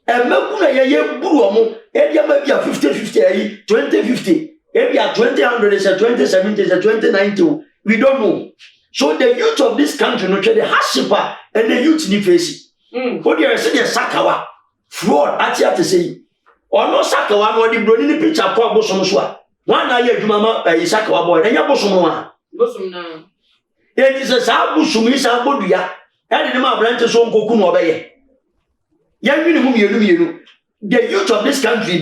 emaguna ye buru omo Ebia maybe a 50-50, 20-50. Ebia 2000 is a 2070 is a 2090. We don't know. So the youth of this country, no, the hardship and the youth need face. What you are saying, Sakawa, fraud, actually to say, or no Sakawa, or the Brunini picture of Bosomswa. One year, Mama, Sakawa boy, and your Bosomwa. Bosom. It is a Sabusumisa Bodia, and the man branches on Kokun obey. Young you, the youth of this country,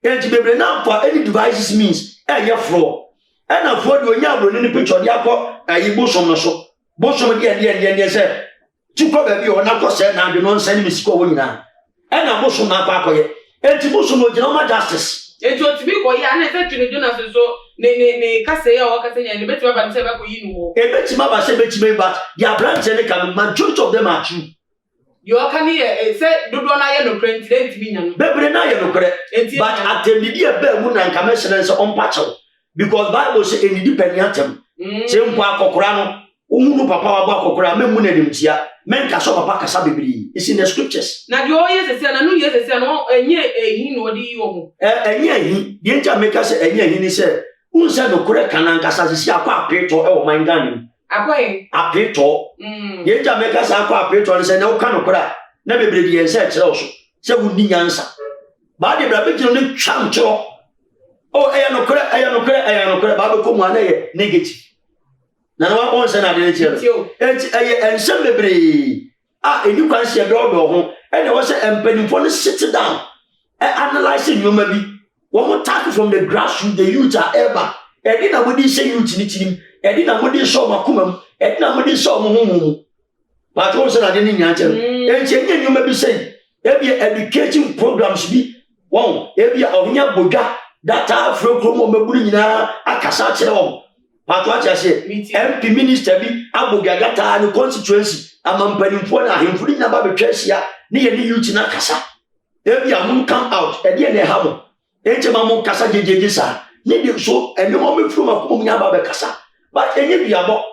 and to be now for any devices means, and your fraud. And afford you nyabro ni picture dia ko ayi bosom no so bosom dia say ti ko ba bi o na ko say na de no send me siko wo nyina and na bosom na kwa koye enti bosom no gina ma justice enti o ti bi ko ya na say Twene Jonas so ne kase ya o kase nya ne beti ba say ba ko yi no e beti ma ba say beti me but their branch ne can majority of them are true you can hear say dodo na ye no print enti bi nya no bebre na ye no kre but atendidi e ba mu na nka me sene say on pacho. Because Bible says any dependent say mpa akokora no umunu papa wa akokora memu na nimtia men ka so papa kasa bebiri is in the scriptures na de o yes say na no yes say no enye ehin no de yi omo enye ehin de ntia make say enye ehin ni say unse no kore kanan kasa sisi akwa apeto e wo man ganim akwa apeto de ntia make say akwa apeto ni say na wo kan no kora na bebiri de ense kire wo so say wo ni nyansa ba de bra be kire no twam kire. Oh, I am correct. Bible come one negative. Now, one son, I didn't tell and some baby. And you can see a door, and there was a penny for sit down and analyzing you maybe. One more tackle from the grassroots, the youth are ever. And then I wouldn't say youth in it, and then I wouldn't show my kumum, and then I wouldn't show my but also I didn't answer. And you may be saying, every educating programs be one, every of your boga. That Afro Chromo Mabulina, Akasa Chelo. But what I say, MP Minister be Abogata and constituency, among Penipona, him putting about the Chesia, near the Utina Casa. Every moon come out, and then they have them. Entomamo Casa Jesa, need so, and no moment from a Kumia Casa. But any Yabo,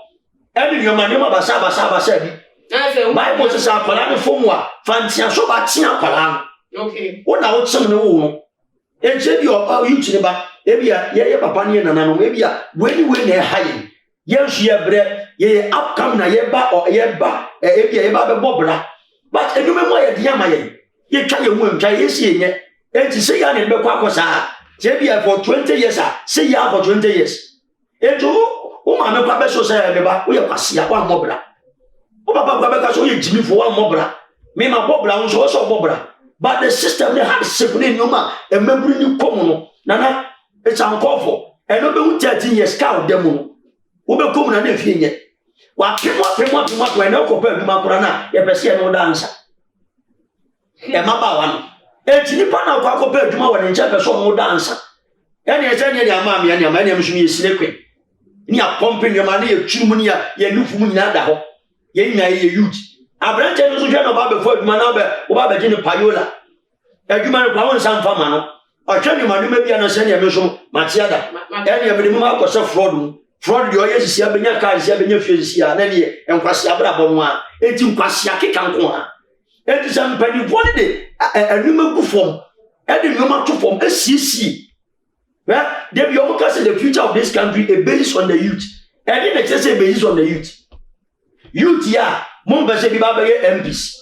every your man, Saba said, Bible says, Palan Fomwa, Fancy and Sobatina Palan. Okay. What now, some no. And say your youth neighbor, Ebia, papa near Nano, Ebia, when they're high. Yes, ye bread, ye upcome na yeba or yeba, Ebia, Bobra. But a new memoir, Yamaye, ye try your wound, try seeing it, and to say Yan and Bequacosa, Jebia for 20 years, say ya for 20 years. And to whom I'm a papa so say, we are Passia, one mobra. Oh, Papa, so you Jimmy for one mobra. Me, my Bobra was also Bobra. But the system they have separated no man and membering you common. Nana, it's uncalled for. And over 13 years, cow demo. Over common and if yet. What came up when no compare to Makurana, a person no dancer. And Maba one. And Tinipana compared to my and Jefferson no dancer. And as any of mammy and your man is me sleeping. Near pumping your money, a chumunia, ye new Fumunada. Ye may youth. A branch of the general before Manabe, or Jenny Payola. A human power and some famano. Or tell you, man, maybe an senior mission, Matiada. Any of the remark was a fraud. Fraud, your yes, Yabina cars, Yabina Fizia, and Quasiabra Bonwa, 18 Quasiaki Canqua. It is some penny one day, a human form, and the human to form SCC. Well, there be almost in the future of this country a basis on the youth. And then it's a basis on the youth. Youth, yeah. Mumbese bibabe MPs.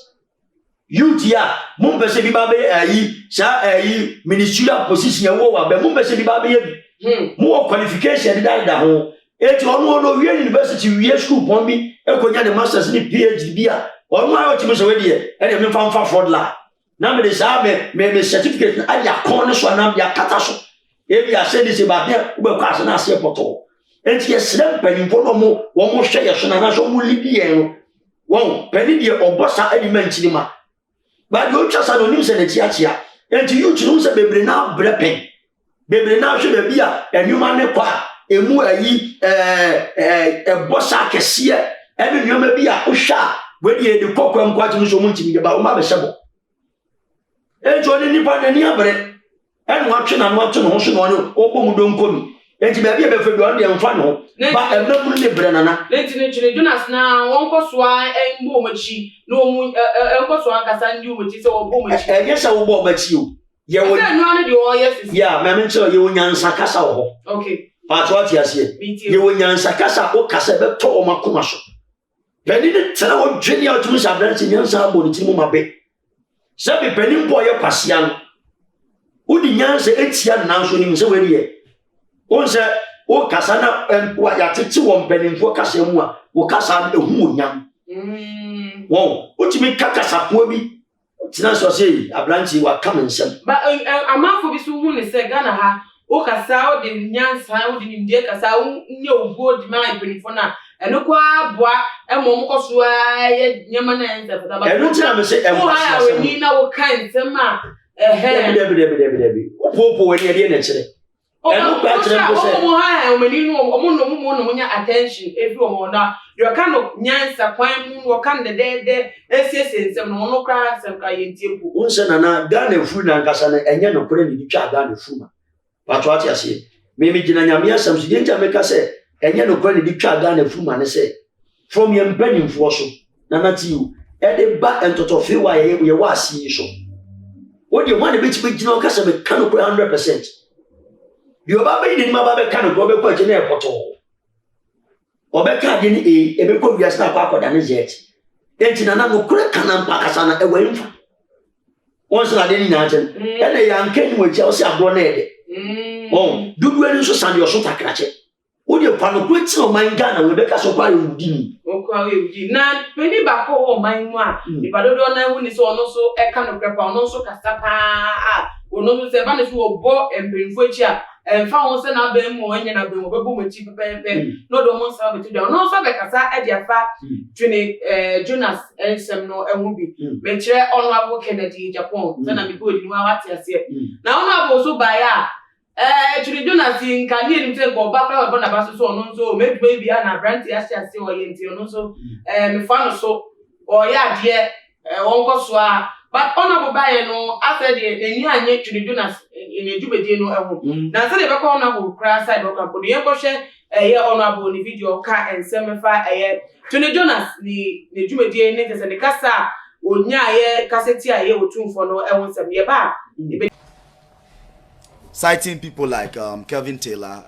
Youth ya mumbese bibabe ayi ministerial position ya wo wa be mumbese bibabe bi. Mo qualification da ho. Eti onu no wie university wie school pon bi ekonya the masters ni PhD bia. Onu ayo timi so we de e de me famfa fraud la. Na me de sa me certificate na ya kon so na ya kata so. E bia se de se ba de ube kwa se na se poto. Eti yesrem panimpo no mo wo mo hwe ye so na so mo lidi en. Wow, penny dear or bossa element in ma. But you just an news and a chia. And to you to lose a baby now, brepping. Baby now should be a new man, a moo a bossa cassia, and you may be a usha, when you the cock and quite so much about my sabo. And joining Nippon and Yabret, and watching ocean on open don't come. And to be a bit for and fun, but a no Brenana. Let's Jonas now, one cost why and Bomachi, no Uncoswa Cassan, you which is all Bomachi. Yes, I will bomb at you. Yeah, no one do all yes. Yeah, my mentor, you will answer Casa. Okay. But what you say, you will answer Casa or Casa to Macumaso. Penny the tell what Jenny or Tunis are dancing in Sabonitimo Bay. Sabi Penny boy of Pasian. Would the Yansa Etian now showing so very. Once, O Casana and what you take to one penny for Casamua, or Casa the Moon. Whoa, what you mean Cacasa Poby? Tinaswa say abranchi wa come and some. But amafo bi so hu ne se Ghana ha o kasa o de nyansa o de nimdie kasa o nye obo di man penifo na eno kwa aboa emom koso ye nyama na ense fata ba eno tina me say o ha we ni na wo kan nsem a debi popo we ne de na kire eno kwa kire ko say o ha o mani no o mo nya attention efi o mo na you can no nyansa kwan mu no kan de esiese nsem no kra nsem ka yentie bu unse na Ghana fu na nkasa na enye no kore ni twa Ghana fu ma patwa ati ase me gina nyame asam so yenja meka say enye no kore ni twa Ghana fu ma ne say from your mpanimfo so na nati you e de ba entotofe wa ye wa asi so wo de one be gina nkasa me kan ko 100% you ba be ni ma ba be kan ko be ko gina e poto obeka de ni ebe ko wiase na kwa akoda ne jet enti na no kure kana mpa kasa na e wemfa wonso na de ni na achen e na ya nkan mu acha o se agro na ede dudu eni so sande o so takrache wo de pa no kweti o man Ghana we beka so kwa udi ni o kwa we udi na peni ba ko o man mu a ibadodo na hu ni so ono so e ka no krepa ono so kasa pa ono so se ba ne so obo empenfo echi a emfa won se na ba mu anya na ba mu bebo machi pepepe no do mo sa betu da no so be kasa e dia fa twene Jonas ensem no ehu bi me kire ono abo Kennedy Japan se na me go di mu awate ase na ono abo so ba ya twene Jonas nka ni enim se go ba kra ba na ba so ono so me do bi na brand ase o yenti ono so me fa no so o ya de won ko so a but honorable buy no after the eni anye twene Jonas in ejubedie no ehu na se de be ko honorable cry side o kampo ye ko hwe ye honorable ni video ka ensemefa twene Jonas ni ejubedie ne tese ne kasa onya ye kaseti a ye otumfo no ehu nsem ye ba citing people like Kelvin Taylor,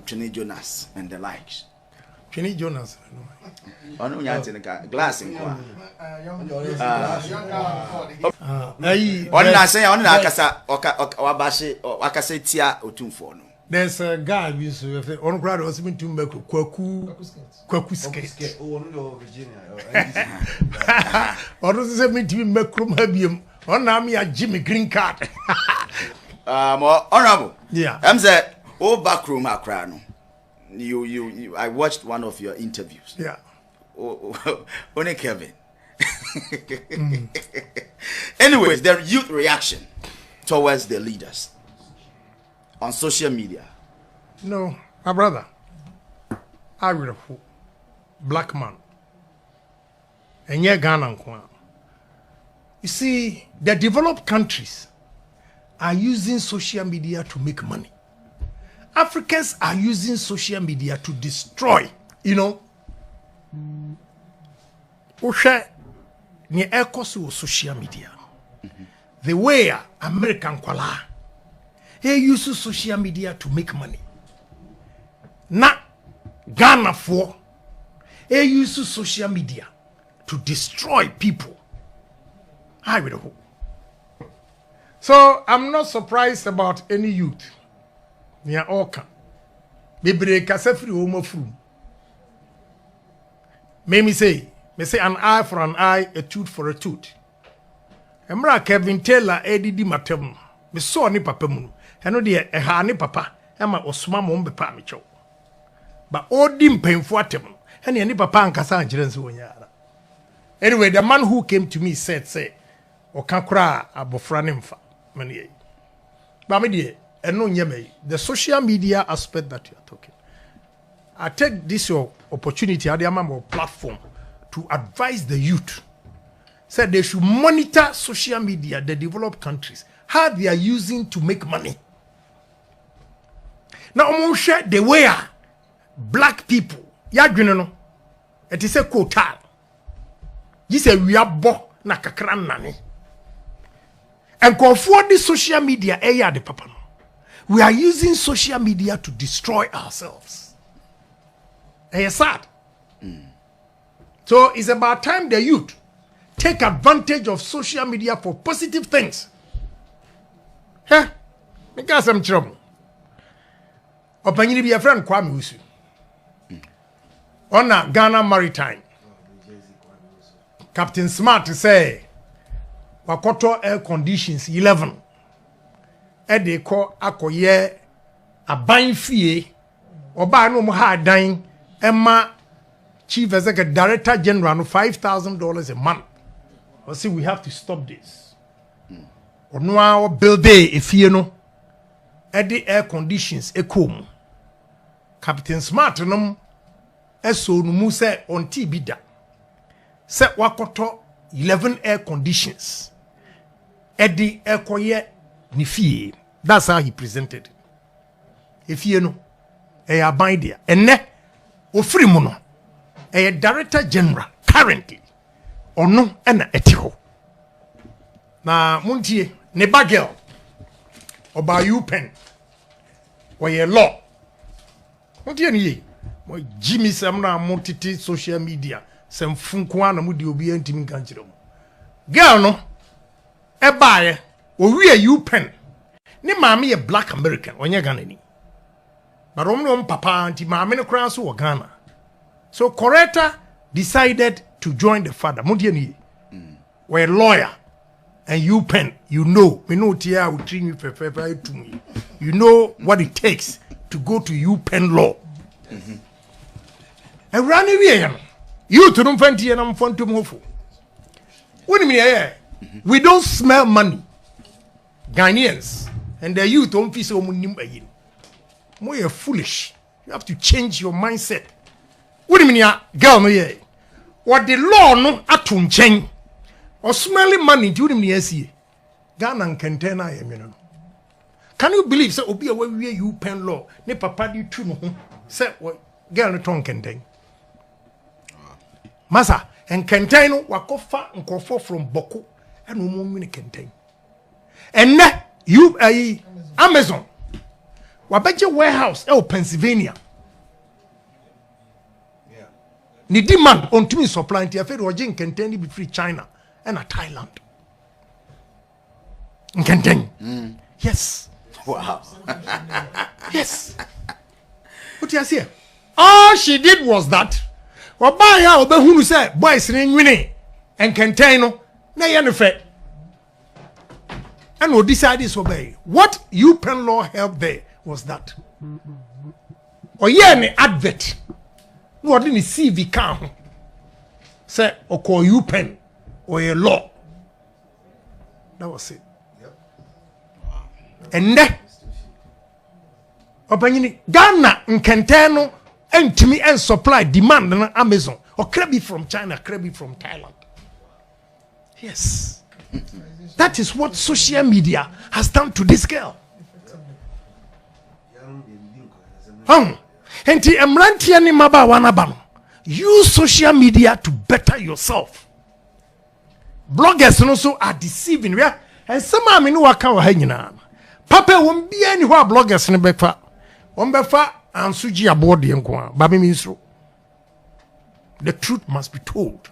Twene Jonas and the likes. Twene Jonas Onu nyatinka glass nkwa. On na say on na akasa wabashe akasa tia otumfo no. There's a guy we so on crowd was been to make kwaku skate. Oh no Virginia. Or does it mean to make krum habium on na me a Jimmy green card. Honorable. Yeah. I'm say oh backroom akra no. You I watched one of your interviews. Yeah. Only Kevin. Anyways, the youth reaction towards the leaders on social media. No, my brother. I will a black man. And yeah, Ghana. You see, the developed countries are using social media to make money. Africans are using social media to destroy, you know. Ni echo social media. The way American kwala he uses social media to make money. Na Ghana for he uses social media to destroy people. I will hope. So I'm not surprised about any youth. Near Oka. Bebre kasafri home frum. Me say an eye for an eye, a tooth for a tooth. Emra Kevin Taylor edidi matem. Me saw ni papa mu. Eno de ha ni papa. Ema osoma mo mbepa me cho. Ba odi mpemfo atem. Ene ni papa ankasa anjire nso wonyara. Anyway, the man who came to me said, say, Okankura abofra ne mfa. Mani. Ba me de eno nyeme. The social media aspect that you are talking. I take this your opportunity, I am platform to advise the youth. Said they should monitor social media, the developed countries, how they are using to make money. Now, I'm going to share the way black people, it is a quota. You say we are bo na kakran nani. And go forward the social media, the papa. We are using social media to destroy ourselves. It's sad. So it's about time the youth take advantage of social media for positive things. Huh? Because I'm trouble. Opanyini be a friend Kwame Usu. On Ghana Maritime. Captain Smart say wakoto air conditions 11. They call akoye aban fie oba no mo ha dan Emma Chief Executive Director General $5,000 a month. I say we have to stop this. Or no our build if you know the air conditions ekom. Captain Smart no eso no mu say on tibida. Say wakoto 11 air conditions. Eddie ekoye ni fie. That's how he presented it. If you know a bind there. And ne ofri mu no a Director General currently or no and etiho. Na muntie ne bagel oba UPenn or ye law. Muntie ni mo Jimmy Samna multiti social media sem funko na mudi obi antimi kan kire mo. Girl no e baaye o wi UPenn ne maame ye black American onye Ghana ni. But papa anti maame no kran so Ghana. So Coretta decided to join the father. We're a lawyer. And UPenn, you know, we know tia will treat me to me. You know what it takes to go to UPenn law. And run away. You to them fancy and I'm fun to move. What do you mean? We don't smell money. Ghanaians and the youth don't feel so much. More you're foolish. You have to change your mindset. What do you mean, girl? No, yeah. What the law no atun change or smelling money? Do you mean see? Ghana and container, you know. Can you believe? So, obi away we UPenn law. Ne papa di tu no. Say what? Girl no tongue contain. Masa and contain no wakofa nkofo from Boko and no more mini contain. And ne you Amazon. Wabeje warehouse Pennsylvania. Ni demand on to me supply nti afero ogin contain be free China and Thailand. Contain. Yes. Wow. Yes. What you say? All she did was that. Oba ya obehunu say boys ni nwini and contain no na ye no fe. And we decided to obey. What UPenn law helped there was that. Or yeah, an advert. No, I didn't see the car. Say, or call UPenn or a law. That was it. Yep. And then, opinion Ghana and Kentano and to me and supply demand on Amazon or Krabi from China, Krabi from Thailand. Yes. That is what social media has done to this girl. Use social media to better yourself. Bloggers also are deceiving. And some of them know Papa won't be anywhere bloggers in Befa. Befa and Suji aboard the Nkwa. Baby Minstro. The truth must be told.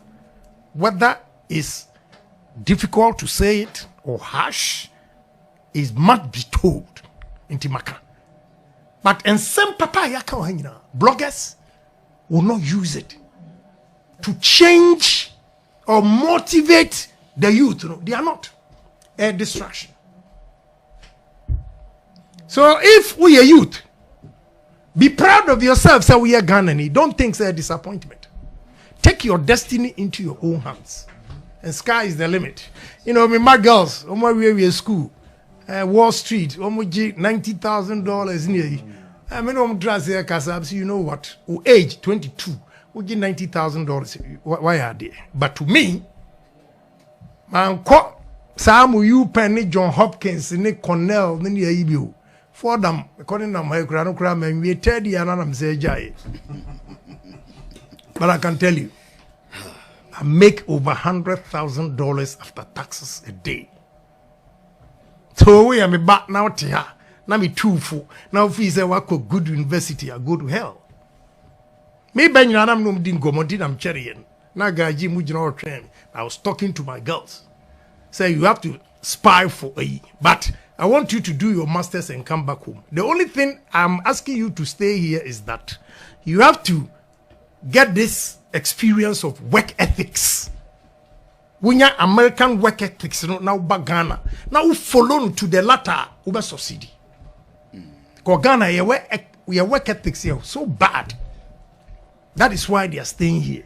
Whether it's difficult to say it or harsh, it must be told in Timaka. But in some bloggers will not use it to change or motivate the youth. No, they are not a distraction. So if we are youth, be proud of yourself. Say we are Ghanaian. Don't think it's a disappointment. Take your destiny into your own hands. And sky is the limit. You know, my girls, on my way to school, Wall Street, $90,000 near. I mean, I'm dressed here because you know what? Age 22, we get $90,000. Why are they? But to me, man, Sam, UPenn, John Hopkins, Nick Cornell, then you for them, according to my grandma, and we tell you, and I'm saying, but I can tell you, I make over $100,000 after taxes a day. So we am back now to her. Now me too full. Now if is a work of good university, I go to hell. Me ben you am no din gomodi am cherry. Na gaji mu jina train. I was talking to my girls. Say you have to spy for a but I want you to do your masters and come back home. The only thing I'm asking you to stay here is that you have to get this experience of work ethics. When you American work ethics now back Ghana. Now follow to the latter over succeed. Because Ghana your work ethics here so bad. That is why they are staying here.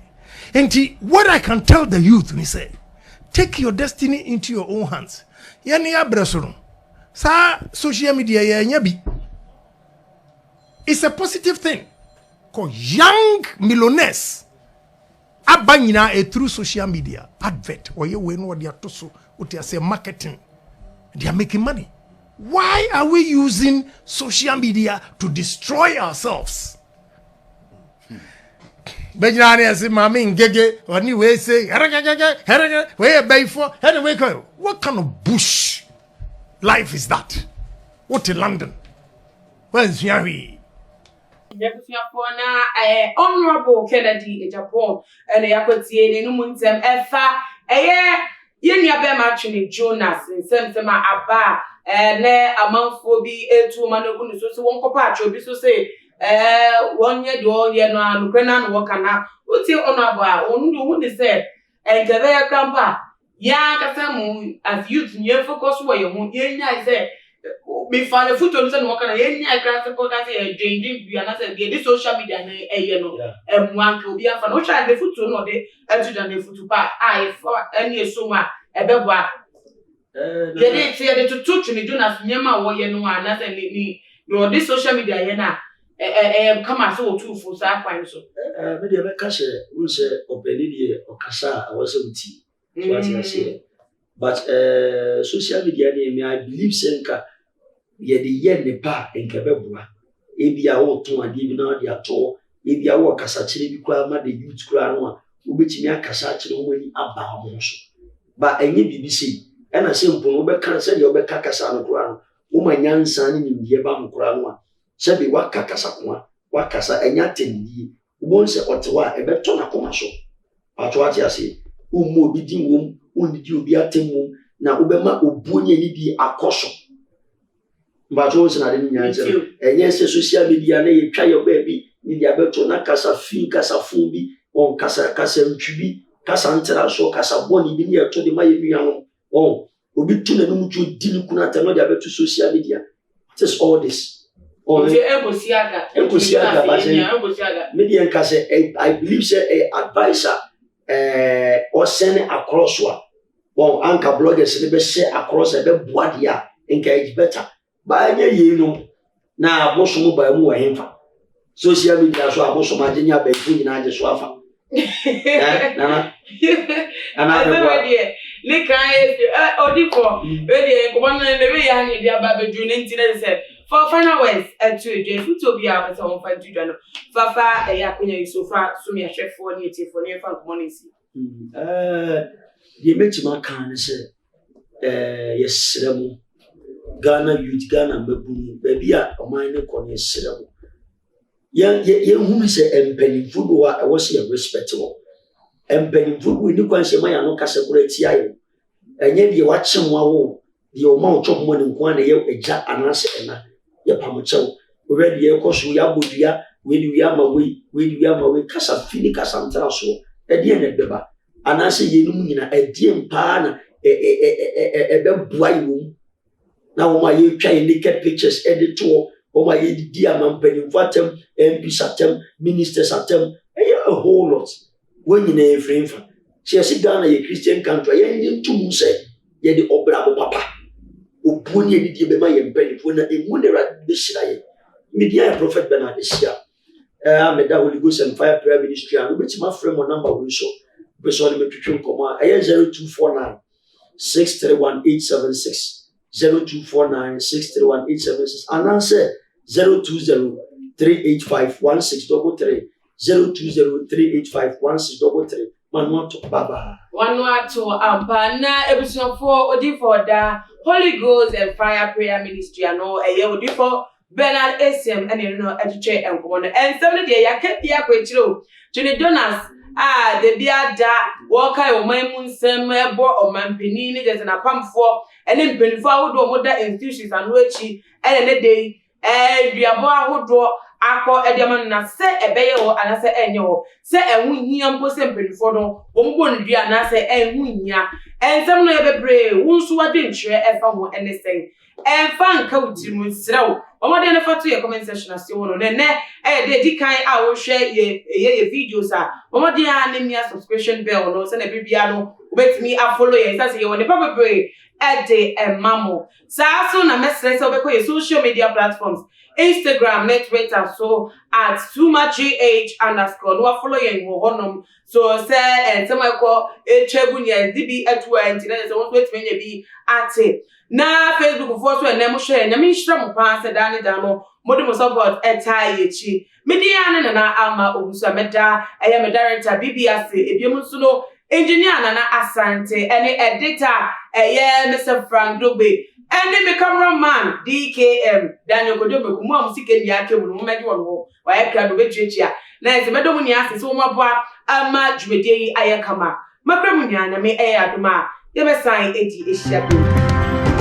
And what I can tell the youth, we say, take your destiny into your own hands. Yani abresono. Sa social media nyabi. It's a positive thing. Because young millionaires abanyina through social media advert or you know what they are toso what they say marketing. They are making money. Why are we using social media to destroy ourselves? Benjani as mama ngege oni we say we buy for anyway what kind of bush life is that? What in London? Where's Yari? Honorable Kennedy Japan and Yakoti in Umuntem Efa Yenya Bema Jonas in Sentema Abba and a month will be a 2 man so one copacho be so say 1 year do ye no Ukrainian worker na uti honorable ondu who say and Gavea Campa ya kasamu as youth near focus where you won't yenya say me find a foot on some worker yenya class podcast changing we are the social media you know and one could be a fan which I the foot no de to the foot pa I for any soma ebeba they say to touch me do not nyama wo ye no anasa ni no this social media ye na come as so two for sa kwan so me dey make say we say obeni dey okasa awose uti so I say but social media me I believe senka ye de ye ne pa enka beboa e bia wo ton ade bi na de ato e bia wo kasa kire bi kwa ma de youth kura no a obetimi akasa kire wo ni aba mo so ba enye bibi sei e na se mpo no be kan se de obeka kasa no kura no wo manyansa ni nimdie ba mo kura no a se be wa kasa ko wa kasa enya tenidi wo nse otewa e be to na koma so ato ati ase wo mo bi din wo ondidi obi atemu na obema obuonye ni bi akoso mbajo nse na de nyanse enye se social media na ye twa ye ba bi ni dia beto na kasa fi kasa fun bi on kasa ntwi kasa ntera so kasa boni bi ni eto de ma ye nua no on obi tu na num tu di ni kuna ta no dia beto social media. What is all this? On Ekosiaga media kasa I believe say advisor or send across one anchor bloggers they be share across a be boadia engage better ba anya ye no na aboso ba mu wahemfa social media so aboso ma genya ba fu nyina age so afa nana ni kan odifo we ko ban na we ya ni dia ba beju ne ntine se for final words to je futo bi a beta won fa juju no fafa ya kunya yusufa sumi a chefo ni etifo ni fa nkomo nsi ye metima kan se yesremu Ghana youth Ghana mabunu baby a oman ne ko ne yesremu ye hunu se empanifo do a wo se respectable empanifo we ni kwan se ma ya no kasa kura ti ayo enye de wa chemwa wo de o ma otwo mo ne nko na ye eja anase ena ye pamochew already ye ko so ya bodua we di we kasa fili kasa ntara so e de ne beba anase ye num nyina e de mpa na be bua yiwo na wo ma ye twa naked pictures edit to wo ma ye di amampani fatem MP satem minister satem a whole lot when you na efremfa she sit down na ye Christian country ye ntum se ye de obra papa opunye ni die be ma ye mpani fo na emu ne ra be shira ye media prophet Bernard Sia me da Holy Ghost and Fire Prayer Ministry and we bet my friend my number we so be so le metwetwe nkoma 0249 631876 0249 631876 and answer 020 385 1633 020 385 1633 Manuato Baba. Wanuato Ampana Ebusunfo Odifoda Holy Ghost and Fire Prayer Ministry ano eye Odifo Bernard SM and no educate and come and 70 ya ketia kwechiro Trini Jonas the bia da waka o maimun sem ebo o mampeni ni je na pamfo ene mpenifo ahodo moda institutions anu achi ene ne dey duabo ahodo akọ ediama na se ebeye wo anase enye wo se enwu hia mpo se mpenifo no wo mbo ndua anase enwu hia ensem no yebebre wunsu wade ntwe efa ho ene sen enfa nka utimu srew omode ne fato ye comment section ase wo no ne de dikan a wo hwe ye videos a omode ya ne mia subscription bell no se na bibia no obetimi a follow ye say ye wo ne papa pray ede emamo sa so na mesre se obekọ ye social media platforms Instagram, Twitter, so at @sumagh_ no follow you honom so say and some call chebunya DB @20 so wait me be at na Facebook for so na share na me shira mo pa se dani dano modimo support etayechi media na ama obusa meda eye me director BBS ebiemu so no engineer na Asante any editor eye Mr. Frank Dogbe and the cameraman DKM Daniel Kodobe kumu musike ndi yake mu meji wonwo wa yakra do bechiachia na ese medomu ni ase so mabwa ama dwumedie yi ayakama makramu nyanya me aduma ye be sign edi ehia bi